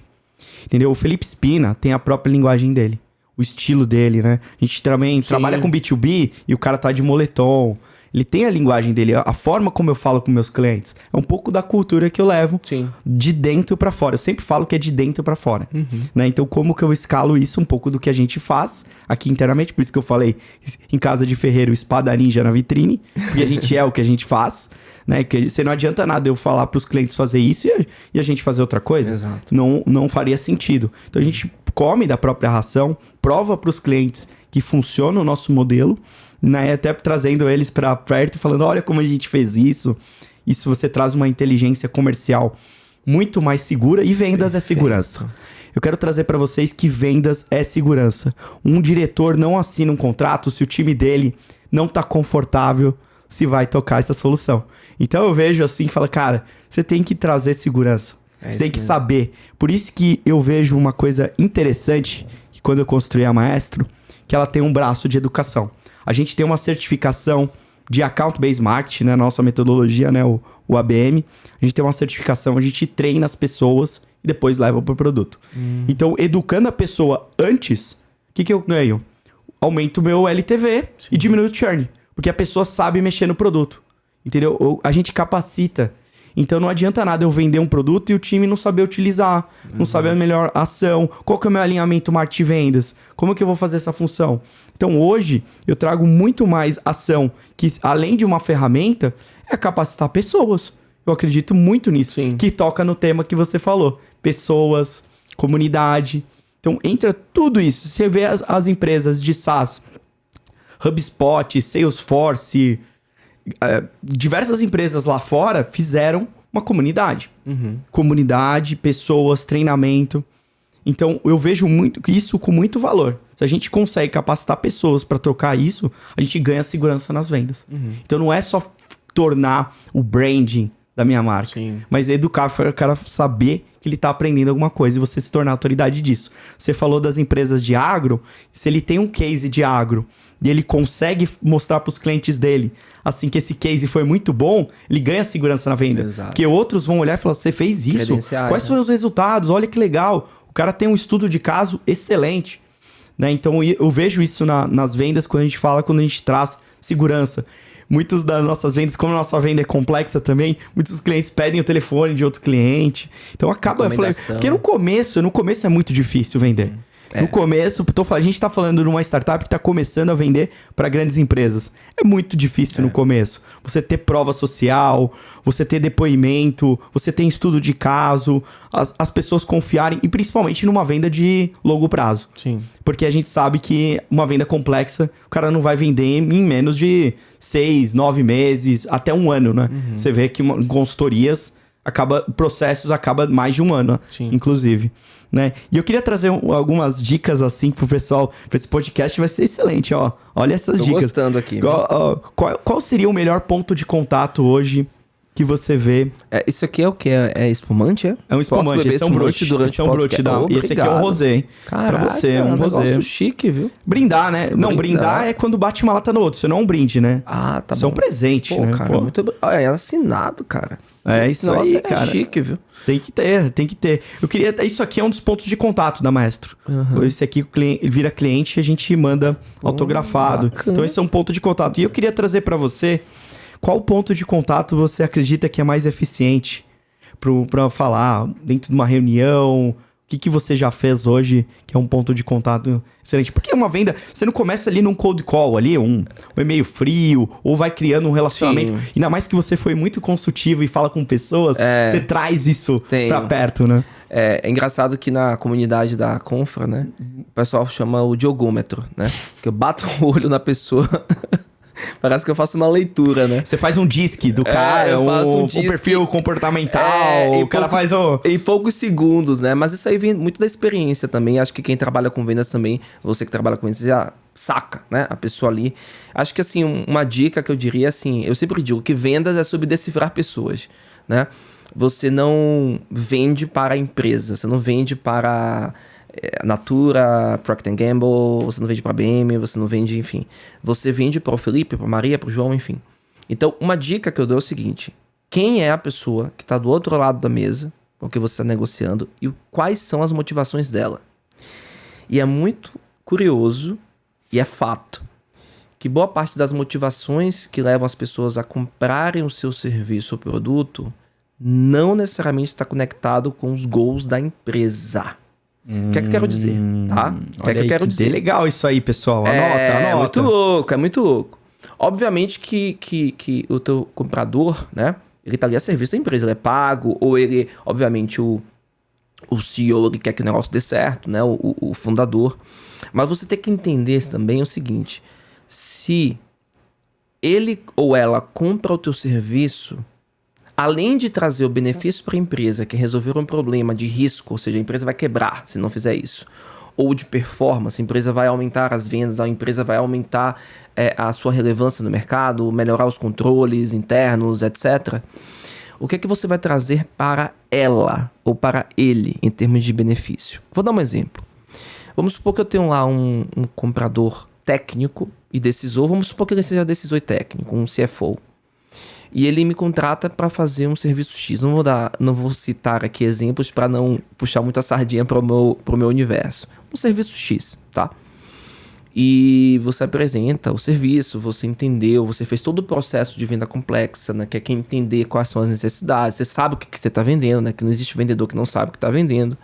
[SPEAKER 1] Entendeu? O Felipe Spina tem a própria linguagem dele. O estilo dele, né? A gente também trabalha com B2B e o cara tá de moletom. Ele tem a linguagem dele, a forma como eu falo com meus clientes. É um pouco da cultura que eu levo de dentro pra fora. Eu sempre falo que é de dentro pra fora. Né? Então, como que eu escalo isso? Um pouco do que a gente faz aqui internamente. Por isso que eu falei, em casa de ferreiro, espada ninja na vitrine. Porque a gente é o que a gente faz. Né? Que você não adianta nada eu falar pros clientes fazer isso e a gente fazer outra coisa.
[SPEAKER 2] Exato.
[SPEAKER 1] Não faria sentido. Então, a gente come da própria ração, prova pros clientes que funciona o nosso modelo, né, até trazendo eles para perto e falando, olha como a gente fez isso. Isso você traz uma inteligência comercial muito mais segura e vendas é segurança. Eu quero trazer para vocês que vendas é segurança. Um diretor não assina um contrato se o time dele não tá confortável se vai tocar essa solução. Então eu vejo assim e falo, cara, você tem que trazer segurança. Você tem que saber. Por isso que eu vejo uma coisa interessante, que quando eu construí a Maestro, que ela tem um braço de educação. A gente tem uma certificação de Account Based Marketing, né? Nossa metodologia, né? O ABM. A gente tem uma certificação, a gente treina as pessoas e depois leva para o produto. Então, educando a pessoa antes, o que eu ganho? Aumento o meu LTV e diminuo o churn. Porque a pessoa sabe mexer no produto. Entendeu? A gente capacita. Então não adianta nada eu vender um produto e o time não saber utilizar, não saber a melhor ação, qual que é o meu alinhamento marketing e vendas, como que eu vou fazer essa função. Então hoje eu trago muito mais ação, que além de uma ferramenta, é capacitar pessoas. Eu acredito muito nisso, que toca no tema que você falou. Pessoas, comunidade. Então entra tudo isso. Você vê as empresas de SaaS, HubSpot, Salesforce, diversas empresas lá fora fizeram uma comunidade. Comunidade, pessoas, treinamento. Então, eu vejo isso com muito valor. Se a gente consegue capacitar pessoas para trocar isso, a gente ganha segurança nas vendas. Então, não é só tornar o branding da minha marca, mas educar o cara saber que ele tá aprendendo alguma coisa e você se tornar autoridade disso. Você falou das empresas de agro, se ele tem um case de agro e ele consegue mostrar para os clientes dele, assim, que esse case foi muito bom, ele ganha segurança na venda.
[SPEAKER 2] Exato.
[SPEAKER 1] Porque outros vão olhar e falar, você fez isso? Quais foram os resultados? Olha que legal. O cara tem um estudo de caso excelente. Né? Então, eu vejo isso nas vendas quando a gente traz segurança. Muitas das nossas vendas, como a nossa venda é complexa também, muitos clientes pedem o telefone de outro cliente. Então acaba... Porque no começo é muito difícil vender. No começo, a gente tá falando de uma startup que tá começando a vender para grandes empresas. É muito difícil no começo. Você ter prova social, você ter depoimento, você ter estudo de caso, as pessoas confiarem, e principalmente numa venda de longo prazo.
[SPEAKER 2] Sim.
[SPEAKER 1] Porque a gente sabe que uma venda complexa, o cara não vai vender em menos de 6, 9 meses, até um ano, né? Você vê que consultorias, processos acaba mais de um ano, inclusive. Né? E eu queria trazer algumas dicas assim pro pessoal, pra esse podcast, vai ser excelente, ó. Olha essas dicas. Tô
[SPEAKER 2] gostando aqui.
[SPEAKER 1] Qual seria o melhor ponto de contato hoje que você vê?
[SPEAKER 2] Isso aqui é o quê? É espumante, é?
[SPEAKER 1] É um espumante, esse é um brute. Esse é um brute, e esse aqui é um rosé.
[SPEAKER 2] Caraca,
[SPEAKER 1] pra você, um rosé.
[SPEAKER 2] Negócio chique, viu?
[SPEAKER 1] Brindar, né? Não, brindar é quando bate uma lata no outro, isso não é um brinde, né?
[SPEAKER 2] Ah, tá bom.
[SPEAKER 1] Isso é um presente, né?
[SPEAKER 2] Cara, muito... Olha, é assinado, cara.
[SPEAKER 1] É isso aí, cara.
[SPEAKER 2] É chique, viu?
[SPEAKER 1] Tem que ter. Isso aqui é um dos pontos de contato da Maestro. Esse aqui vira cliente e a gente manda autografado.
[SPEAKER 2] Bacana.
[SPEAKER 1] Então esse é um ponto de contato. E eu queria trazer para você, qual ponto de contato você acredita que é mais eficiente para falar dentro de uma reunião? O que você já fez hoje que é um ponto de contato excelente? Porque é uma venda, você não começa ali num cold call, ali um e-mail frio, ou vai criando um relacionamento. Sim. Ainda mais que você foi muito consultivo e fala com pessoas, você traz isso pra perto, né?
[SPEAKER 2] É engraçado que na comunidade da Confra, né, o pessoal chama o diogômetro, né? Que eu bato o olho na pessoa... Parece que eu faço uma leitura, né?
[SPEAKER 1] Você faz um disque do cara, o perfil comportamental, o cara faz o...
[SPEAKER 2] Em poucos segundos, né? Mas isso aí vem muito da experiência também. Acho que quem trabalha com vendas também, você que trabalha com vendas, já saca, né? A pessoa ali. Acho que, assim, uma dica que eu diria, assim, eu sempre digo que vendas é sobre decifrar pessoas, né? Você não vende para a empresa, você não vende para... Natura, Procter & Gamble, você não vende para BM, você não vende, enfim. Você vende para o Felipe, para Maria, para o João, enfim. Então, uma dica que eu dou é o seguinte: quem é a pessoa que está do outro lado da mesa, com que você está negociando, e quais são as motivações dela? E é muito curioso, e é fato, que boa parte das motivações que levam as pessoas a comprarem o seu serviço ou produto não necessariamente está conectado com os goals da empresa. O que é que eu quero dizer, tá? O que é que eu quero dizer?
[SPEAKER 1] Legal isso aí, pessoal. Anota.
[SPEAKER 2] É muito louco, é muito louco. Obviamente que o teu comprador, né? Ele tá ali a serviço da empresa, ele é pago, ou ele, obviamente, o CEO, ele quer que o negócio dê certo, né? O fundador. Mas você tem que entender também o seguinte: se ele ou ela compra o teu serviço, além de trazer o benefício para a empresa, que é resolver um problema de risco, ou seja, a empresa vai quebrar se não fizer isso, ou de performance, a empresa vai aumentar as vendas, a empresa vai aumentar a sua relevância no mercado, melhorar os controles internos, etc. O que é que você vai trazer para ela ou para ele em termos de benefício? Vou dar um exemplo. Vamos supor que eu tenho lá um comprador técnico e decisor, vamos supor que ele seja decisor e técnico, um CFO. E ele me contrata para fazer um serviço X. Não vou citar aqui exemplos para não puxar muita sardinha para o meu universo. Um serviço X, tá? E você apresenta o serviço, você entendeu, você fez todo o processo de venda complexa, né? Que é quem entender quais são as necessidades. Você sabe o que você está vendendo, né? Que não existe vendedor que não sabe o que está vendendo.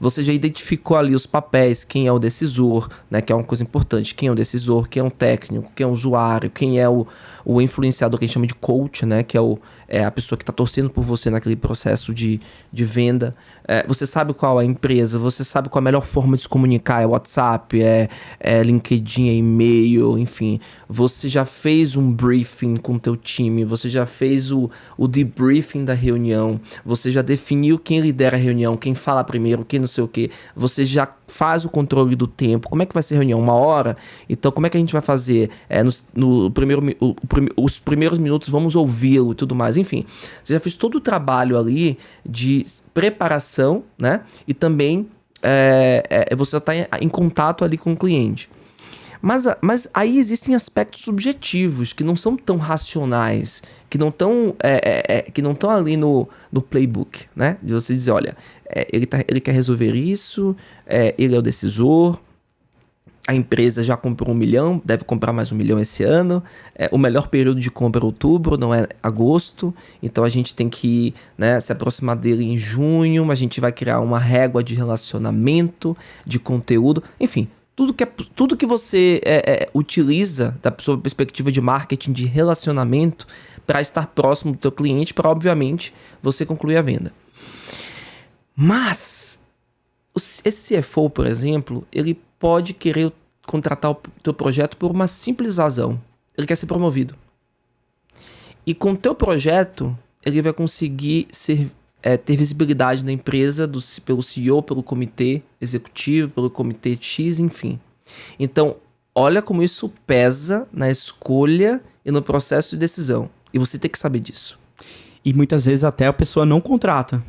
[SPEAKER 2] Você já identificou ali os papéis, quem é o decisor, né? Que é uma coisa importante. Quem é o decisor, quem é o técnico, quem é o usuário, quem é o influenciador, que a gente chama de coach, né? Que é a pessoa que está torcendo por você naquele processo de venda. Você sabe qual é a empresa, você sabe qual é a melhor forma de se comunicar, é WhatsApp, é LinkedIn, é e-mail, enfim. Você já fez um briefing com o teu time, você já fez o debriefing da reunião, você já definiu quem lidera a reunião, quem fala primeiro, quem não sei o quê. Você já faz o controle do tempo. Como é que vai ser a reunião? 1 hora? Então, como é que a gente vai fazer? Os primeiros minutos vamos ouvi-lo e tudo mais. Enfim, você já fez todo o trabalho ali de preparação, né? E também você já está em contato ali com o cliente. Mas aí existem aspectos subjetivos que não são tão racionais, que não estão ali no playbook, né? De você dizer, olha, ele quer resolver isso, ele é o decisor, a empresa já comprou 1 milhão, deve comprar mais 1 milhão esse ano, o melhor período de compra é outubro, não é agosto, então a gente tem que, né, se aproximar dele em junho, a gente vai criar uma régua de relacionamento, de conteúdo, enfim. Tudo que você utiliza da sua perspectiva de marketing, de relacionamento, para estar próximo do teu cliente, para, obviamente, você concluir a venda. Mas, esse CFO, por exemplo, ele pode querer contratar o teu projeto por uma simples razão. Ele quer ser promovido. E com o teu projeto, ele vai conseguir ter visibilidade na empresa pelo CEO, pelo comitê executivo, pelo comitê X, enfim. Então, olha como isso pesa na escolha e no processo de decisão. E você tem que saber disso.
[SPEAKER 1] E muitas vezes até a pessoa não contrata.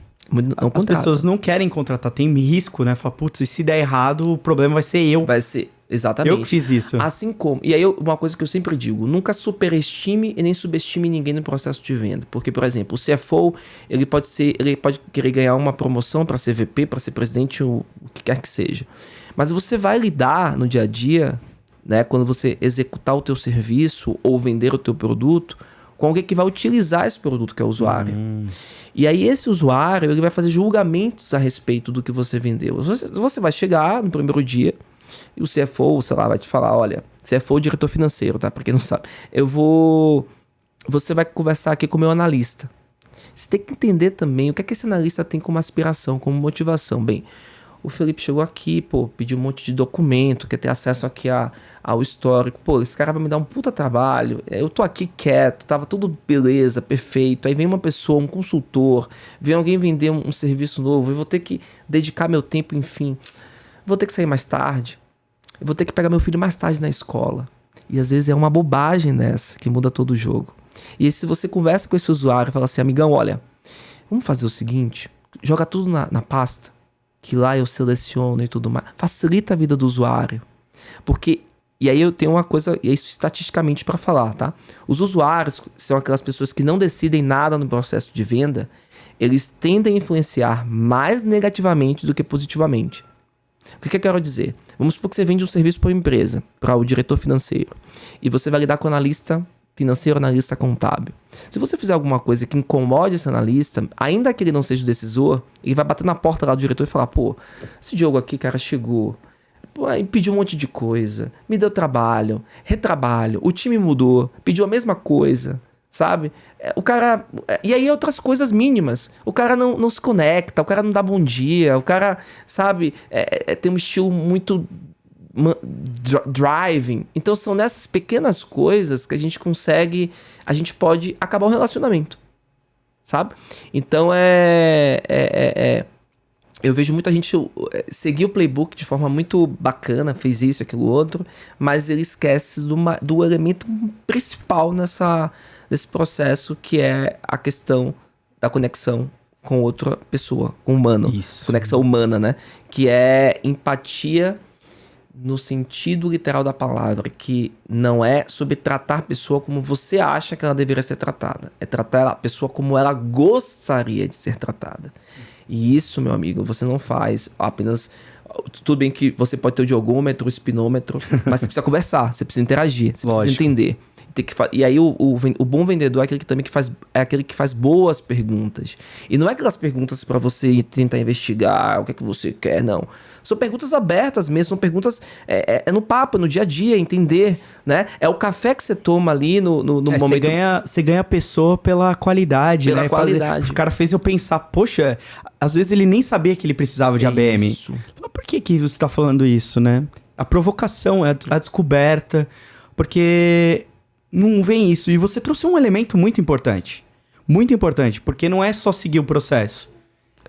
[SPEAKER 2] As
[SPEAKER 1] pessoas não querem contratar, tem risco, né? Fala, putz, e se der errado, o problema vai ser eu.
[SPEAKER 2] Vai ser, exatamente.
[SPEAKER 1] Eu que fiz isso.
[SPEAKER 2] Assim como, e aí uma coisa que eu sempre digo, nunca superestime e nem subestime ninguém no processo de venda. Porque, por exemplo, o CFO, ele pode querer ganhar uma promoção para ser VP, para ser presidente, o que quer que seja. Mas você vai lidar no dia a dia, né? Quando você executar o teu serviço ou vender o teu produto, com alguém que vai utilizar esse produto, que é o usuário. E aí esse usuário, ele vai fazer julgamentos a respeito do que você vendeu. Você vai chegar no primeiro dia e o CFO, sei lá, vai te falar, olha, CFO é o diretor financeiro, tá? Pra quem não sabe. Você vai conversar aqui com o meu analista. Você tem que entender também o que é que esse analista tem como aspiração, como motivação. Bem, o Felipe chegou aqui, pediu um monte de documento, quer ter acesso aqui ao histórico. Esse cara vai me dar um puta trabalho. Eu tô aqui quieto, tava tudo beleza, perfeito. Aí vem uma pessoa, um consultor, vem alguém vender um serviço novo. Eu vou ter que dedicar meu tempo, enfim. Vou ter que sair mais tarde. Eu vou ter que pegar meu filho mais tarde na escola. E às vezes é uma bobagem nessa que muda todo o jogo. E aí, se você conversa com esse usuário e fala assim, amigão, olha, vamos fazer o seguinte, joga tudo na pasta, que lá eu seleciono e tudo mais. Facilita a vida do usuário. Porque, e aí eu tenho uma coisa, e isso estatisticamente para falar, tá? Os usuários são aquelas pessoas que não decidem nada no processo de venda, eles tendem a influenciar mais negativamente do que positivamente. O que eu quero dizer? Vamos supor que você vende um serviço para uma empresa, para o diretor financeiro, e você vai lidar com o analista financeiro, analista contábil. Se você fizer alguma coisa que incomode esse analista, ainda que ele não seja o decisor, ele vai bater na porta lá do diretor e falar, esse Diogo aqui, cara, chegou, aí pediu um monte de coisa, me deu trabalho, retrabalho, o time mudou, pediu a mesma coisa, sabe? O cara... E aí outras coisas mínimas. O cara não se conecta, o cara não dá bom dia, o cara, sabe, tem um estilo muito... driving. Então são nessas pequenas coisas que a gente pode acabar o relacionamento, sabe? Então eu vejo muita gente seguir o playbook de forma muito bacana, fez isso, aquilo, outro, mas ele esquece do elemento principal nesse processo, que é a questão da conexão com outra pessoa, com o humano.
[SPEAKER 1] Isso.
[SPEAKER 2] Conexão humana, né? Que é empatia no sentido literal da palavra, que não é sobre tratar a pessoa como você acha que ela deveria ser tratada. É tratar a pessoa como ela gostaria de ser tratada. E isso, meu amigo, você não faz apenas... Tudo bem que você pode ter o diogômetro, o espinômetro, mas você precisa conversar, você precisa interagir, você precisa entender. E aí o bom vendedor é aquele que também que faz boas perguntas. E não é aquelas perguntas para você tentar investigar o que é que você quer, não. São perguntas abertas mesmo, são perguntas no papo, no dia a dia, entender, né? É o café que você toma ali no momento...
[SPEAKER 1] Você ganha a pessoa pela qualidade,
[SPEAKER 2] pela
[SPEAKER 1] né?
[SPEAKER 2] qualidade.
[SPEAKER 1] O cara fez eu pensar, poxa, às vezes ele nem sabia que ele precisava de ABM.
[SPEAKER 2] Isso.
[SPEAKER 1] Por que você tá falando isso, né? A provocação, a descoberta, porque não vem isso. E você trouxe um elemento muito importante, porque não é só seguir o processo,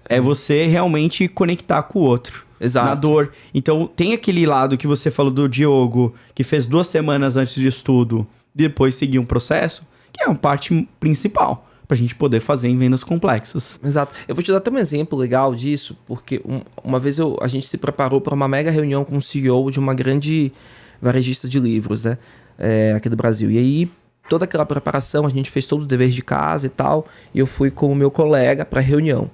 [SPEAKER 1] é você realmente conectar com o outro.
[SPEAKER 2] Exato.
[SPEAKER 1] Na dor. Então, tem aquele lado que você falou do Diogo, que fez 2 semanas antes de estudo, depois seguir um processo, que é uma parte principal pra gente poder fazer em vendas complexas.
[SPEAKER 2] Exato. Eu vou te dar até um exemplo legal disso, porque uma vez a gente se preparou para uma mega reunião com o CEO de uma grande varejista de livros, né? Aqui do Brasil. E aí, toda aquela preparação, a gente fez todo o dever de casa e tal, e eu fui com o meu colega pra reunião.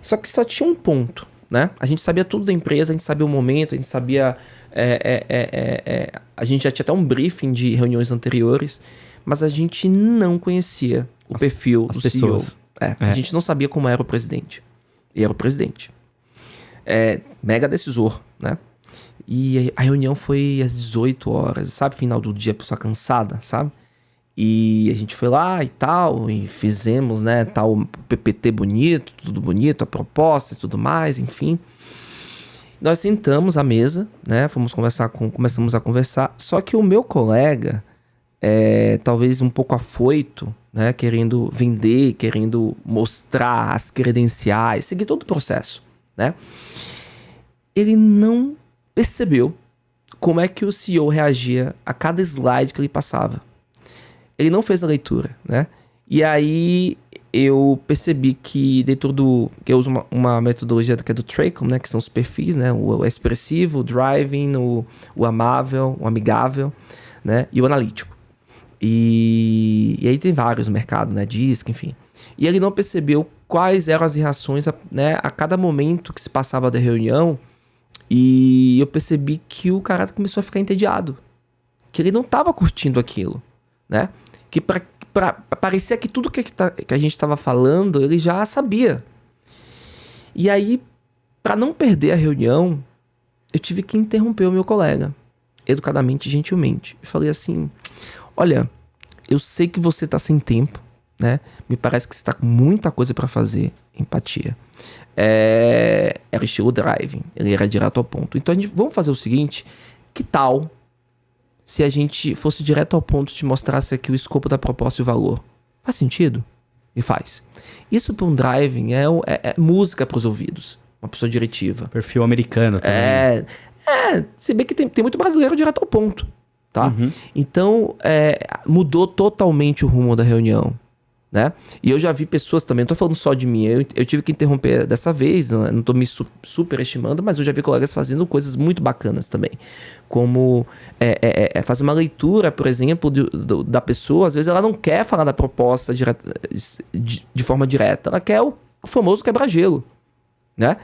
[SPEAKER 2] Só que só tinha um ponto, né? A gente sabia tudo da empresa, a gente sabia o momento, a gente sabia... a gente já tinha até um briefing de reuniões anteriores, mas a gente não conhecia o perfil do
[SPEAKER 1] pessoas.
[SPEAKER 2] CEO. A gente não sabia como era o presidente. E era o presidente. Mega decisor, né? E a reunião foi às 18 horas, sabe? Final do dia, a pessoa cansada, sabe? E a gente foi lá e tal, e fizemos, né, tal PPT bonito, tudo bonito, a proposta e tudo mais, enfim. Nós sentamos à mesa, né, começamos a conversar, só que o meu colega, talvez um pouco afoito, né, querendo vender, querendo mostrar as credenciais, seguir todo o processo, né, ele não percebeu como é que o CEO reagia a cada slide que ele passava. Ele não fez a leitura, né? E aí eu percebi que dentro que eu uso uma metodologia que é do Tracom, né? Que são os perfis, né? O expressivo, o driving, o amável, o amigável, né? E o analítico. E aí tem vários no mercado, né? Disc, enfim. E ele não percebeu quais eram as reações, né? A cada momento que se passava da reunião. E eu percebi que o cara começou a ficar entediado. Que ele não estava curtindo aquilo, né? Que parecia que tudo que a gente estava falando, ele já sabia. E aí, para não perder a reunião, eu tive que interromper o meu colega, educadamente e gentilmente. Eu falei assim, olha, eu sei que você tá sem tempo, né? Me parece que você tá com muita coisa para fazer. Empatia. Era estilo driving, ele era direto ao ponto. Então, vamos fazer o seguinte, que tal... se a gente fosse direto ao ponto e te mostrasse aqui o escopo da proposta e o valor? Faz sentido? E faz. Isso para um driving é música para os ouvidos. Uma pessoa diretiva.
[SPEAKER 1] Perfil americano também.
[SPEAKER 2] Se bem que tem muito brasileiro direto ao ponto, tá?
[SPEAKER 1] Uhum.
[SPEAKER 2] Então, mudou totalmente o rumo da reunião, né? E eu já vi pessoas também, não tô falando só de mim, eu tive que interromper dessa vez, não tô me superestimando, mas eu já vi colegas fazendo coisas muito bacanas também. Como fazer uma leitura, por exemplo, da pessoa. Às vezes ela não quer falar da proposta de forma direta, ela quer o famoso quebra-gelo, né?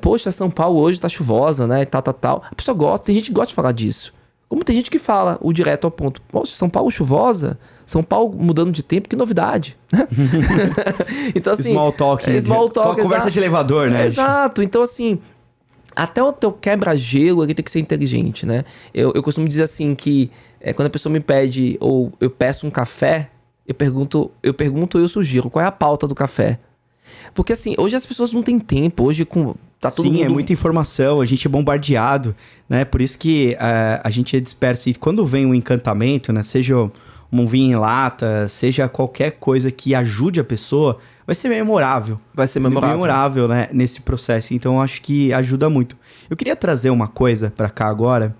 [SPEAKER 2] Poxa, São Paulo hoje tá chuvosa, né? E tal. A pessoa gosta, tem gente que gosta de falar disso. Como tem gente que fala o direto ao ponto. Poxa, São Paulo chuvosa? São Paulo mudando de tempo, que novidade. Então, assim...
[SPEAKER 1] Small talk. Conversa de elevador, né?
[SPEAKER 2] Exato. Então, assim... Até o teu quebra-gelo, ele tem que ser inteligente, né? Eu costumo dizer assim que... quando a pessoa me pede, ou eu peço um café, eu pergunto ou eu sugiro, qual é a pauta do café? Porque, assim, hoje as pessoas não têm tempo. Hoje, tá todo mundo...
[SPEAKER 1] Sim, é muita informação, a gente é bombardeado, né? Por isso que a gente é disperso. E quando vem um encantamento, né? Seja um vinho em lata, seja qualquer coisa que ajude a pessoa, vai ser memorável.
[SPEAKER 2] Vai ser memorável.
[SPEAKER 1] Memorável, né? Nesse processo. Então, eu acho que ajuda muito. Eu queria trazer uma coisa pra cá agora,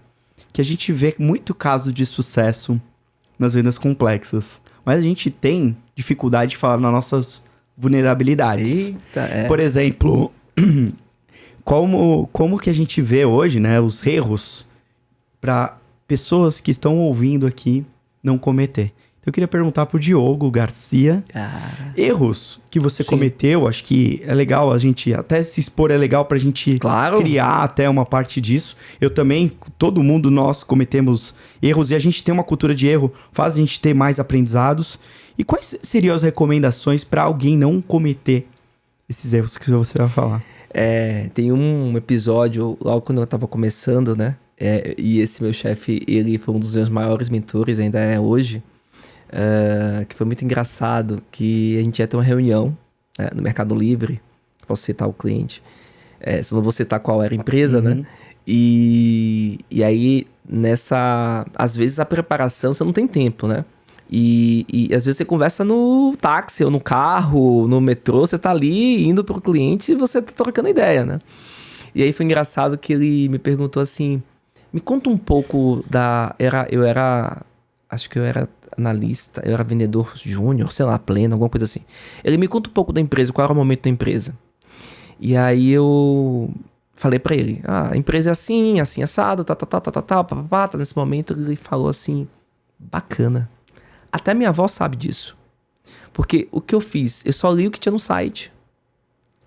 [SPEAKER 1] que a gente vê muito caso de sucesso nas vendas complexas. Mas a gente tem dificuldade de falar nas nossas vulnerabilidades.
[SPEAKER 2] Eita,
[SPEAKER 1] Por exemplo, como que a gente vê hoje, né, os erros para pessoas que estão ouvindo aqui não cometer. Eu queria perguntar pro Diogo Garcia. Erros que você cometeu, acho que é legal a gente, até se expor é legal pra gente criar até uma parte disso. Eu também, todo mundo, nós cometemos erros e a gente tem uma cultura de erro, faz a gente ter mais aprendizados. E quais seriam as recomendações pra alguém não cometer esses erros que você vai falar?
[SPEAKER 2] Tem um episódio, logo quando eu tava começando, né? E esse meu chefe, ele foi um dos meus maiores mentores, ainda é hoje. Que foi muito engraçado, que a gente ia ter uma reunião, né, no Mercado Livre, posso citar o cliente, se não vou citar qual era a empresa, né? E aí, às vezes a preparação, você não tem tempo, né? E às vezes você conversa no táxi ou no carro, no metrô, você tá ali indo pro cliente e você tá trocando ideia, né? E aí foi engraçado que ele me perguntou assim, me conta um pouco acho que eu era analista, eu era vendedor júnior, sei lá, pleno, alguma coisa assim. Ele me conta um pouco da empresa, qual era o momento da empresa. E aí eu falei pra ele, a empresa é assim, assado, tá, nesse momento ele falou assim, bacana. Até minha avó sabe disso. Porque o que eu fiz, eu só li o que tinha no site.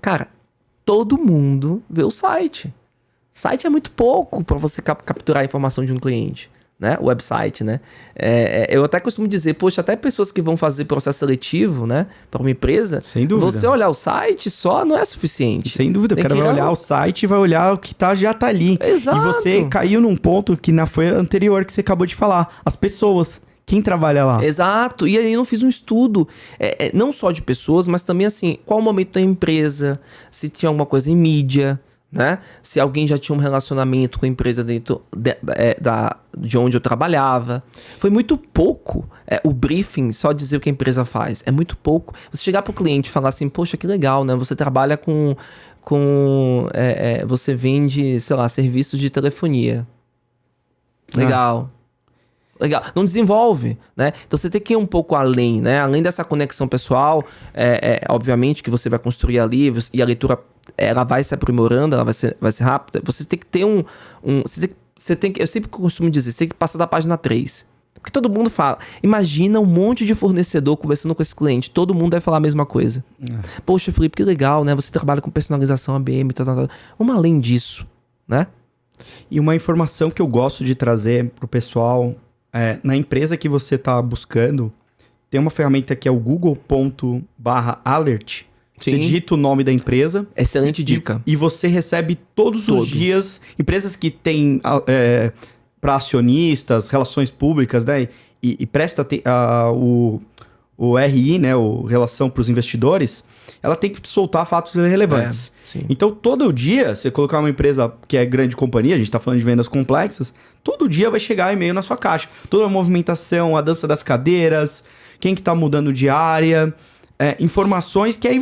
[SPEAKER 2] Cara, todo mundo vê o site. Site é muito pouco pra você capturar a informação de um cliente. Né? O website, né? Eu até costumo dizer, poxa, até pessoas que vão fazer processo seletivo, né? Para uma empresa,
[SPEAKER 1] sem dúvida,
[SPEAKER 2] você olhar o site só não é suficiente.
[SPEAKER 1] Sem dúvida, o cara vai olhar o site e vai olhar o que já tá ali.
[SPEAKER 2] Exato.
[SPEAKER 1] E você caiu num ponto que foi anterior que você acabou de falar. As pessoas, quem trabalha lá.
[SPEAKER 2] Exato. E aí eu fiz um estudo, não só de pessoas, mas também assim, qual o momento da empresa, se tinha alguma coisa em mídia, né? Se alguém já tinha um relacionamento com a empresa dentro de onde eu trabalhava. Foi muito pouco o briefing, só dizer o que a empresa faz. É muito pouco. Você chegar pro cliente e falar assim, poxa, que legal, né? Você trabalha você vende, sei lá, serviços de telefonia. Legal. Legal. Não desenvolve, né? Então você tem que ir um pouco além, né? Além dessa conexão pessoal, obviamente que você vai construir ali e a leitura ela vai se aprimorando, ela vai ser rápida. Você tem que ter eu sempre costumo dizer, você tem que passar da página 3. Porque todo mundo fala. Imagina um monte de fornecedor conversando com esse cliente. Todo mundo deve falar a mesma coisa. Poxa, Felipe, que legal, né? Você trabalha com personalização ABM, tal. Vamos além disso, né?
[SPEAKER 1] E uma informação que eu gosto de trazer pro pessoal, na empresa que você tá buscando, tem uma ferramenta que é o google.com/alert. Sim. Você digita o nome da empresa.
[SPEAKER 2] Excelente dica.
[SPEAKER 1] E você recebe todos os dias. Empresas que têm para acionistas, relações públicas, né? E presta o RI, né? O Relação para os Investidores. Ela tem que soltar fatos relevantes. Então, todo dia, você colocar uma empresa que é grande companhia, a gente está falando de vendas complexas, todo dia vai chegar e-mail na sua caixa. Toda a movimentação, a dança das cadeiras, quem que tá mudando de área... informações que aí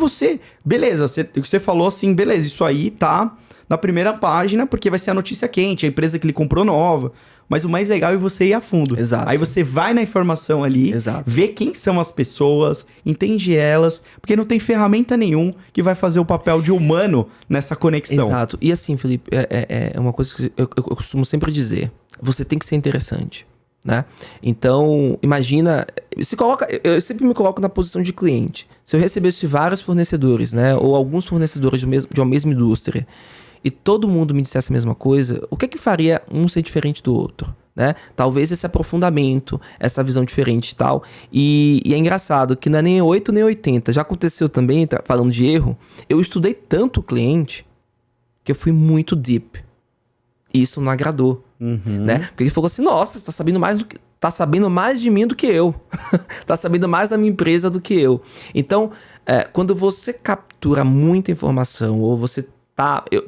[SPEAKER 1] beleza, você falou assim, beleza, isso aí tá na primeira página porque vai ser a notícia quente, a empresa que ele comprou nova, mas o mais legal é você ir a fundo.
[SPEAKER 2] Exato.
[SPEAKER 1] Aí você vai na informação ali, vê quem são as pessoas, entende elas, porque não tem ferramenta nenhum que vai fazer o papel de humano nessa conexão.
[SPEAKER 2] Exato. E assim, Felipe, é uma coisa que eu costumo sempre dizer, você tem que ser interessante. Né? Então, imagina, eu sempre me coloco na posição de cliente. Se eu recebesse vários fornecedores, né, ou alguns fornecedores de uma mesma indústria, e todo mundo me dissesse a mesma coisa, o que faria um ser diferente do outro? Né? Talvez esse aprofundamento, essa visão diferente e tal. E é engraçado que não é nem 8 nem 80. Já aconteceu também, falando de erro, eu estudei tanto o cliente que eu fui muito deep. E isso não agradou. Né? Porque ele falou assim, nossa, você tá sabendo mais de mim do que eu. Tá sabendo mais da minha empresa do que eu. Então, quando você captura muita informação, ou você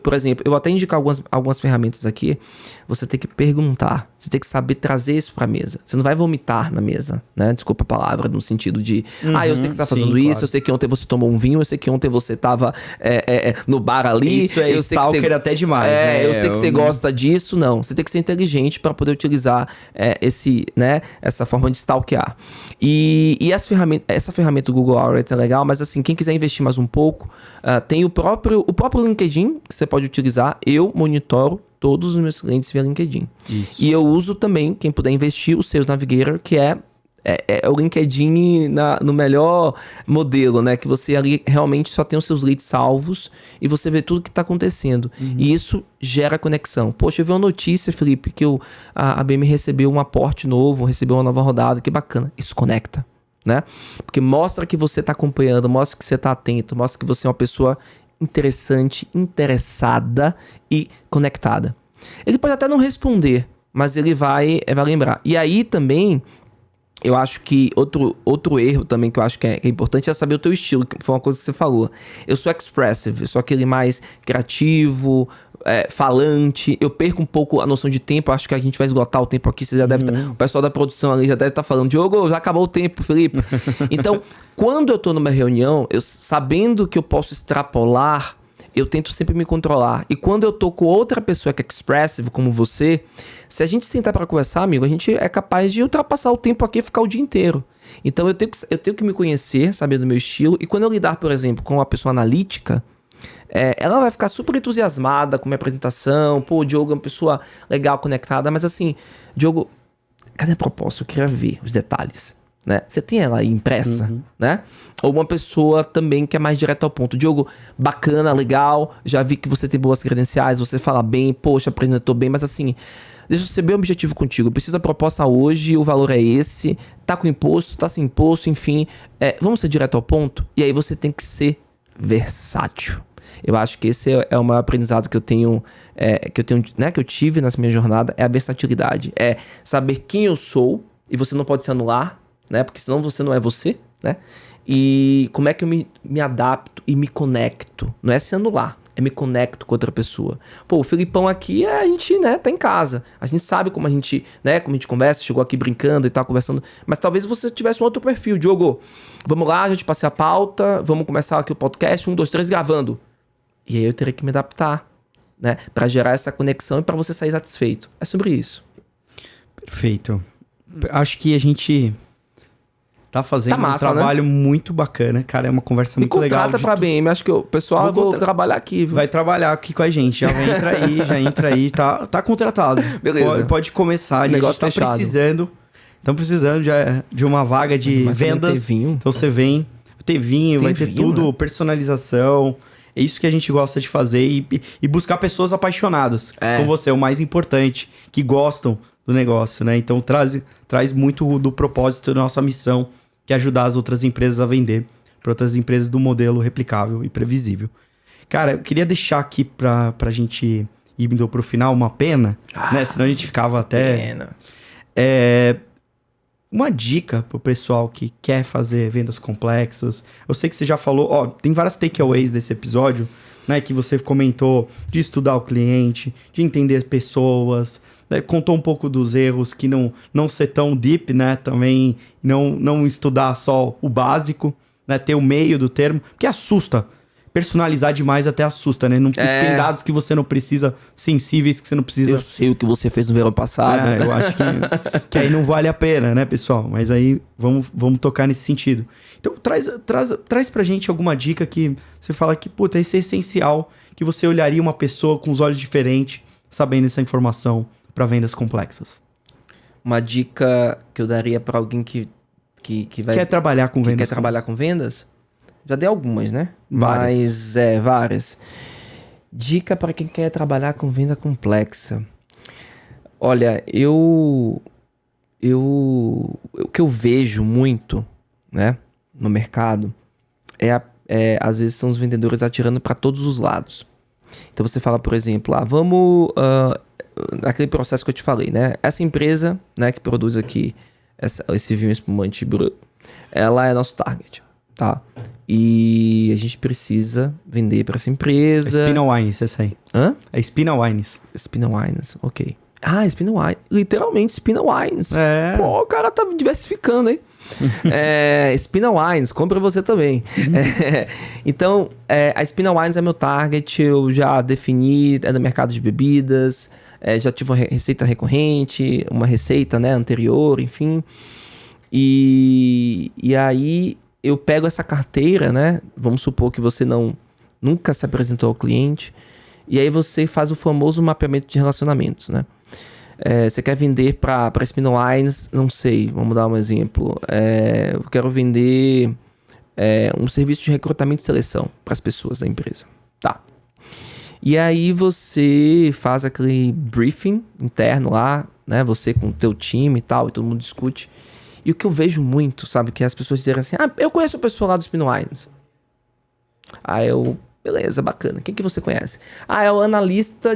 [SPEAKER 2] por exemplo, eu vou até indicar algumas ferramentas aqui, você tem que perguntar, você tem que saber trazer isso pra mesa. Você não vai vomitar na mesa, né? Desculpa a palavra, no sentido de, eu sei que você tá fazendo isso, claro. Eu sei que ontem você tomou um vinho, eu sei que ontem você tava no bar ali.
[SPEAKER 1] Isso eu sei que você até demais.
[SPEAKER 2] Eu sei que você gosta disso, não. Você tem que ser inteligente para poder utilizar essa forma de stalkear. E essa ferramenta do Google Alerts é legal, mas assim, quem quiser investir mais um pouco, tem o próprio LinkedIn que você pode utilizar. Eu monitoro todos os meus clientes via LinkedIn. Isso. E eu uso também, quem puder investir, o Sales Navigator, que é É o LinkedIn no melhor modelo, né? Que você ali realmente só tem os seus leads salvos e você vê tudo que tá acontecendo. E isso gera conexão. Poxa, eu vi uma notícia, Felipe, que a BM recebeu um aporte novo, recebeu uma nova rodada, que bacana. Isso conecta, né? Porque mostra que você tá acompanhando, mostra que você tá atento, mostra que você é uma pessoa interessante, interessada e conectada. Ele pode até não responder, mas ele vai lembrar. E aí também... Eu acho que outro erro também que eu acho que é importante é saber o teu estilo, que foi uma coisa que você falou. Eu sou expressive, eu sou aquele mais criativo, falante. Eu perco um pouco a noção de tempo, acho que a gente vai esgotar o tempo aqui. Você já deve o pessoal da produção ali já deve estar falando, Diogo, já acabou o tempo, Felipe. Então, quando eu tô numa reunião, sabendo que eu posso extrapolar, eu tento sempre me controlar. E quando eu tô com outra pessoa que é expressive, como você, se a gente sentar pra conversar, amigo, a gente é capaz de ultrapassar o tempo aqui e ficar o dia inteiro. Então eu tenho que me conhecer, saber do meu estilo. E quando eu lidar, por exemplo, com uma pessoa analítica, ela vai ficar super entusiasmada com minha apresentação. Pô, o Diogo é uma pessoa legal, conectada. Mas assim, Diogo, cadê a proposta? Eu queria ver os detalhes. Né? Você tem ela aí impressa, né? Ou uma pessoa também que é mais direto ao ponto. Diogo, bacana, legal, já vi que você tem boas credenciais, você fala bem, poxa, apresentou bem, mas assim, deixa eu ser bem objetivo contigo. Eu preciso da proposta hoje, o valor é esse, tá com imposto, tá sem imposto, enfim. Vamos ser direto ao ponto? E aí você tem que ser versátil. Eu acho que esse é o maior aprendizado que eu tenho, né, que eu tive nessa minha jornada, é a versatilidade. É saber quem eu sou, e você não pode se anular, né? Porque senão você não é você, né? E como é que eu me adapto e me conecto? Não é se anular, é me conecto com outra pessoa. Pô, o Felipão aqui, a gente, né, tá em casa. A gente sabe como a gente, né, como a gente conversa, chegou aqui brincando e tal, conversando. Mas talvez você tivesse um outro perfil. Diogo, vamos lá, já te passei a pauta, vamos começar aqui o podcast, 1, 2, 3, gravando. E aí eu teria que me adaptar, né? Pra gerar essa conexão e pra você sair satisfeito. É sobre isso.
[SPEAKER 1] Perfeito. Acho que a gente... tá fazendo
[SPEAKER 2] massa,
[SPEAKER 1] um trabalho, né? Muito bacana, cara, é uma conversa muito legal.
[SPEAKER 2] Me contrata pra BM, acho que o pessoal vou trabalhar aqui, viu?
[SPEAKER 1] Vai trabalhar aqui com a gente, já entra aí, tá contratado.
[SPEAKER 2] Beleza.
[SPEAKER 1] Pode começar, a gente tá precisando, estamos precisando de uma vaga de vendas,
[SPEAKER 2] vinho,
[SPEAKER 1] então você vem, ter vinho, vai ter tudo, né? Personalização, é isso que a gente gosta de fazer e buscar pessoas apaixonadas, como você, é o mais importante, que gostam do negócio, né? Então traz muito do propósito da nossa missão, que é ajudar as outras empresas a vender para outras empresas do modelo replicável e previsível. Cara, eu queria deixar aqui pra gente ir indo pro final uma pena, né? Senão a gente ficava até...
[SPEAKER 2] Pena.
[SPEAKER 1] Uma dica pro pessoal que quer fazer vendas complexas. Eu sei que você já falou... tem várias takeaways desse episódio, né? Que você comentou de estudar o cliente, de entender pessoas... Contou um pouco dos erros, que não ser tão deep, né? Também não estudar só o básico, né? Ter o meio do termo, porque assusta. Personalizar demais até assusta, né? Tem dados que você não precisa, sensíveis que você não precisa...
[SPEAKER 2] Eu sei o que você fez no verão passado.
[SPEAKER 1] Eu acho que aí não vale a pena, né, pessoal? Mas aí vamos tocar nesse sentido. Então traz pra gente alguma dica que você fala que, puta, isso é essencial, que você olharia uma pessoa com os olhos diferentes, sabendo essa informação para vendas complexas.
[SPEAKER 2] Uma dica que eu daria para alguém que vai...
[SPEAKER 1] Quer trabalhar com vendas?
[SPEAKER 2] Quer trabalhar com vendas? Já dei algumas, né?
[SPEAKER 1] Várias.
[SPEAKER 2] Mas, várias. Dica para quem quer trabalhar com venda complexa. Olha, o que eu vejo muito, né, no mercado, às vezes são os vendedores atirando para todos os lados. Então você fala, por exemplo, vamos... aquele processo que eu te falei, né? Essa empresa, né, que produz aqui esse vinho espumante Brut, ela é nosso target, tá? E a gente precisa vender para essa empresa.
[SPEAKER 1] Spina Wines, essa aí.
[SPEAKER 2] Hã?
[SPEAKER 1] É Spina Wines.
[SPEAKER 2] Spina Wines, ok. Spina Wines. Literalmente, Spina Wines. Pô, o cara tá diversificando, hein? Spina Wines, compra você também. Então, a Spina Wines é meu target, eu já defini, é no mercado de bebidas, já tive uma receita recorrente, uma receita, né, anterior, enfim. E aí eu pego essa carteira, né? Vamos supor que você nunca se apresentou ao cliente, e aí você faz o famoso mapeamento de relacionamentos, né? Você quer vender para spin lines, não sei, vamos dar um exemplo. Eu quero vender um serviço de recrutamento e seleção para as pessoas da empresa. Tá. E aí você faz aquele briefing interno lá, né? Você com o teu time e tal, e todo mundo discute. E o que eu vejo muito, sabe? Que as pessoas dizem assim, eu conheço a pessoa lá do spin lines. Beleza, bacana. Quem que você conhece? É o analista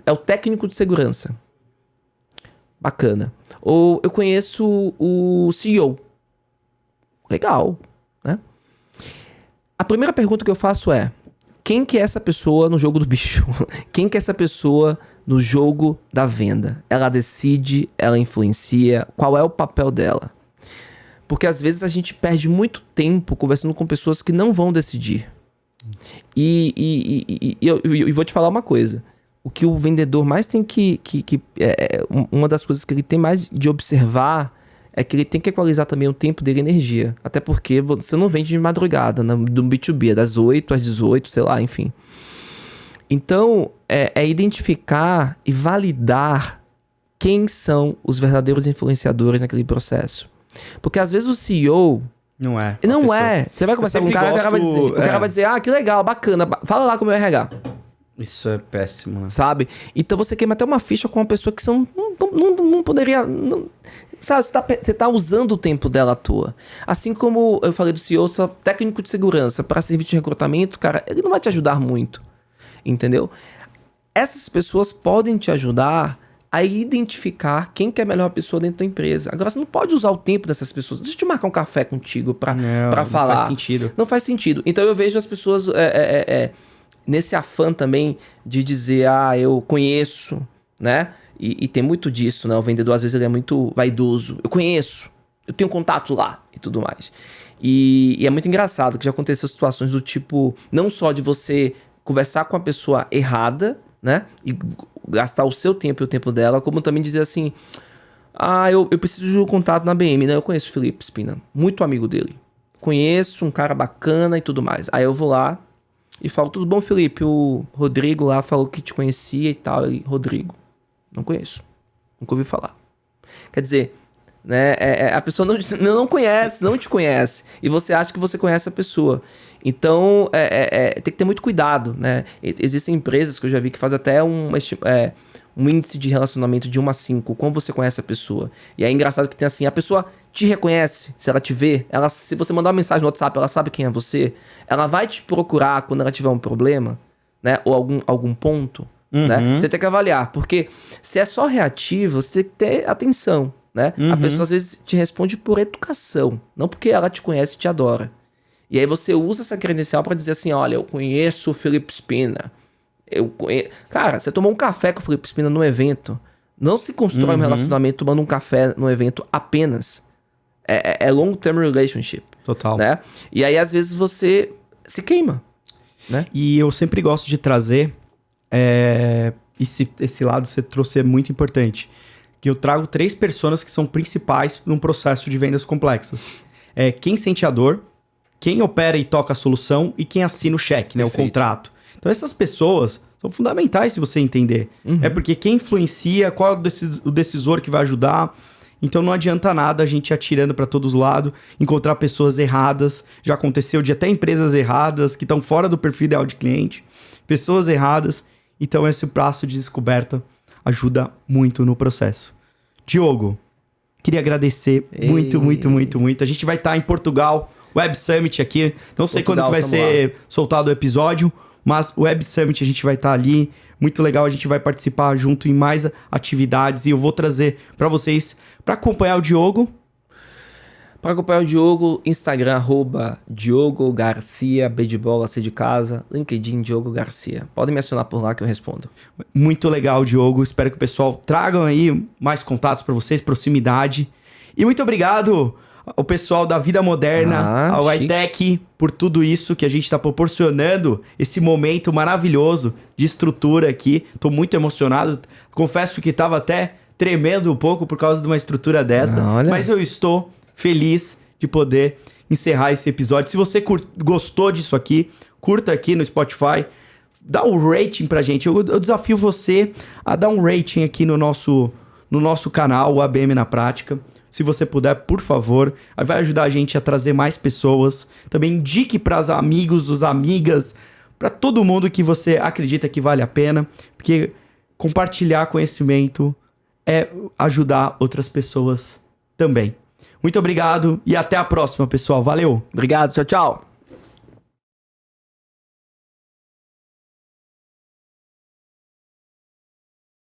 [SPEAKER 2] é o técnico de segurança. Bacana. Ou eu conheço o CEO. Legal, né? A primeira pergunta que eu faço é: quem que é essa pessoa no jogo do bicho? Quem que é essa pessoa no jogo da venda? Ela decide, ela influencia, qual é o papel dela? Porque às vezes a gente perde muito tempo conversando com pessoas que não vão decidir. E eu vou te falar uma coisa. O que o vendedor mais tem uma das coisas que ele tem mais de observar é que ele tem que equalizar também o tempo dele e energia. Até porque você não vende de madrugada do B2B, das 8 às 18, sei lá, enfim. Então, identificar e validar quem são os verdadeiros influenciadores naquele processo. Porque às vezes o CEO...
[SPEAKER 1] Não é.
[SPEAKER 2] Não é. Você vai conversar com um cara, o cara vai dizer, que legal, bacana, fala lá com o meu RH.
[SPEAKER 1] Isso é péssimo, né?
[SPEAKER 2] Sabe? Então você queima até uma ficha com uma pessoa que você não poderia... Sabe, você tá usando o tempo dela à toa. Assim como eu falei do CEO, técnico de segurança para serviço de recrutamento, cara, ele não vai te ajudar muito. Entendeu? Essas pessoas podem te ajudar a identificar quem que é a melhor pessoa dentro da empresa. Agora, você não pode usar o tempo dessas pessoas. Deixa eu te marcar um café contigo pra falar.
[SPEAKER 1] Não faz sentido.
[SPEAKER 2] Não faz sentido. Então eu vejo as pessoas nesse afã também de dizer, eu conheço, né? E tem muito disso, né? O vendedor, às vezes, ele é muito vaidoso. Eu conheço, eu tenho contato lá e tudo mais. E é muito engraçado que já aconteceu situações do tipo, não só de você conversar com a pessoa errada, né? E gastar o seu tempo e o tempo dela, como também dizer assim, eu preciso de um contato na BM, né? Eu conheço o Felipe Spina, muito amigo dele. Conheço, um cara bacana e tudo mais. Aí eu vou lá e falo, tudo bom, Felipe? O Rodrigo lá falou que te conhecia e tal. Ele, Rodrigo, não conheço. Nunca ouvi falar. Quer dizer, né, a pessoa não conhece, não te conhece. E você acha que você conhece a pessoa. Então, tem que ter muito cuidado, né? Existem empresas que eu já vi que fazem até um índice de relacionamento de 1 a 5, como você conhece a pessoa. E é engraçado que tem assim, a pessoa te reconhece, se ela te vê, se você mandar uma mensagem no WhatsApp, ela sabe quem é você, ela vai te procurar quando ela tiver um problema, né? Ou algum ponto, né? Você tem que avaliar, porque se é só reativo, você tem que ter atenção, né? A pessoa às vezes te responde por educação, não porque ela te conhece e te adora. E aí você usa essa credencial pra dizer assim, olha, eu conheço o Felipe Spina. Cara, você tomou um café com o Felipe Spina no evento. Não se constrói um relacionamento tomando um café no evento apenas. É long-term relationship.
[SPEAKER 1] Total.
[SPEAKER 2] Né? E aí, às vezes, você se queima. Né?
[SPEAKER 1] E eu sempre gosto de trazer... Esse lado que você trouxe é muito importante. Que eu trago 3 personas que são principais num processo de vendas complexas. Quem sente a dor, quem opera e toca a solução e quem assina o cheque, né, o contrato. Então essas pessoas são fundamentais se você entender. É porque quem influencia, qual é o decisor que vai ajudar. Então não adianta nada a gente ir atirando para todos os lados, encontrar pessoas erradas. Já aconteceu de até empresas erradas que estão fora do perfil ideal de cliente. Pessoas erradas. Então esse passo de descoberta ajuda muito no processo. Diogo, queria agradecer muito. A gente vai estar em Portugal, Web Summit aqui. Não sei quando que vai ser soltado o episódio, mas o Web Summit a gente vai estar ali. Muito legal, a gente vai participar junto em mais atividades e eu vou trazer para vocês, para acompanhar o Diogo.
[SPEAKER 2] Para acompanhar o Diogo, Instagram, Diogo Garcia, B de bola, C de casa, LinkedIn, Diogo Garcia. Podem me acionar por lá que eu respondo. Muito legal, Diogo. Espero que o pessoal tragam aí mais contatos para vocês, proximidade. E muito obrigado ao pessoal da Vida Moderna, ao iTech, por tudo isso que a gente está proporcionando, esse momento maravilhoso de estrutura aqui. Tô muito emocionado. Confesso que estava até tremendo um pouco por causa de uma estrutura dessa. Mas eu estou feliz de poder encerrar esse episódio. Se você gostou disso aqui, curta aqui no Spotify,
[SPEAKER 1] dá o rating pra gente. Eu desafio você a dar um rating aqui no nosso canal, o ABM na Prática. Se você puder, por favor. Vai ajudar a gente a trazer mais pessoas. Também indique para os amigos, as amigas, para todo mundo que você acredita que vale a pena. Porque compartilhar conhecimento é ajudar outras pessoas também. Muito obrigado e até a próxima, pessoal. Valeu!
[SPEAKER 2] Obrigado, tchau, tchau!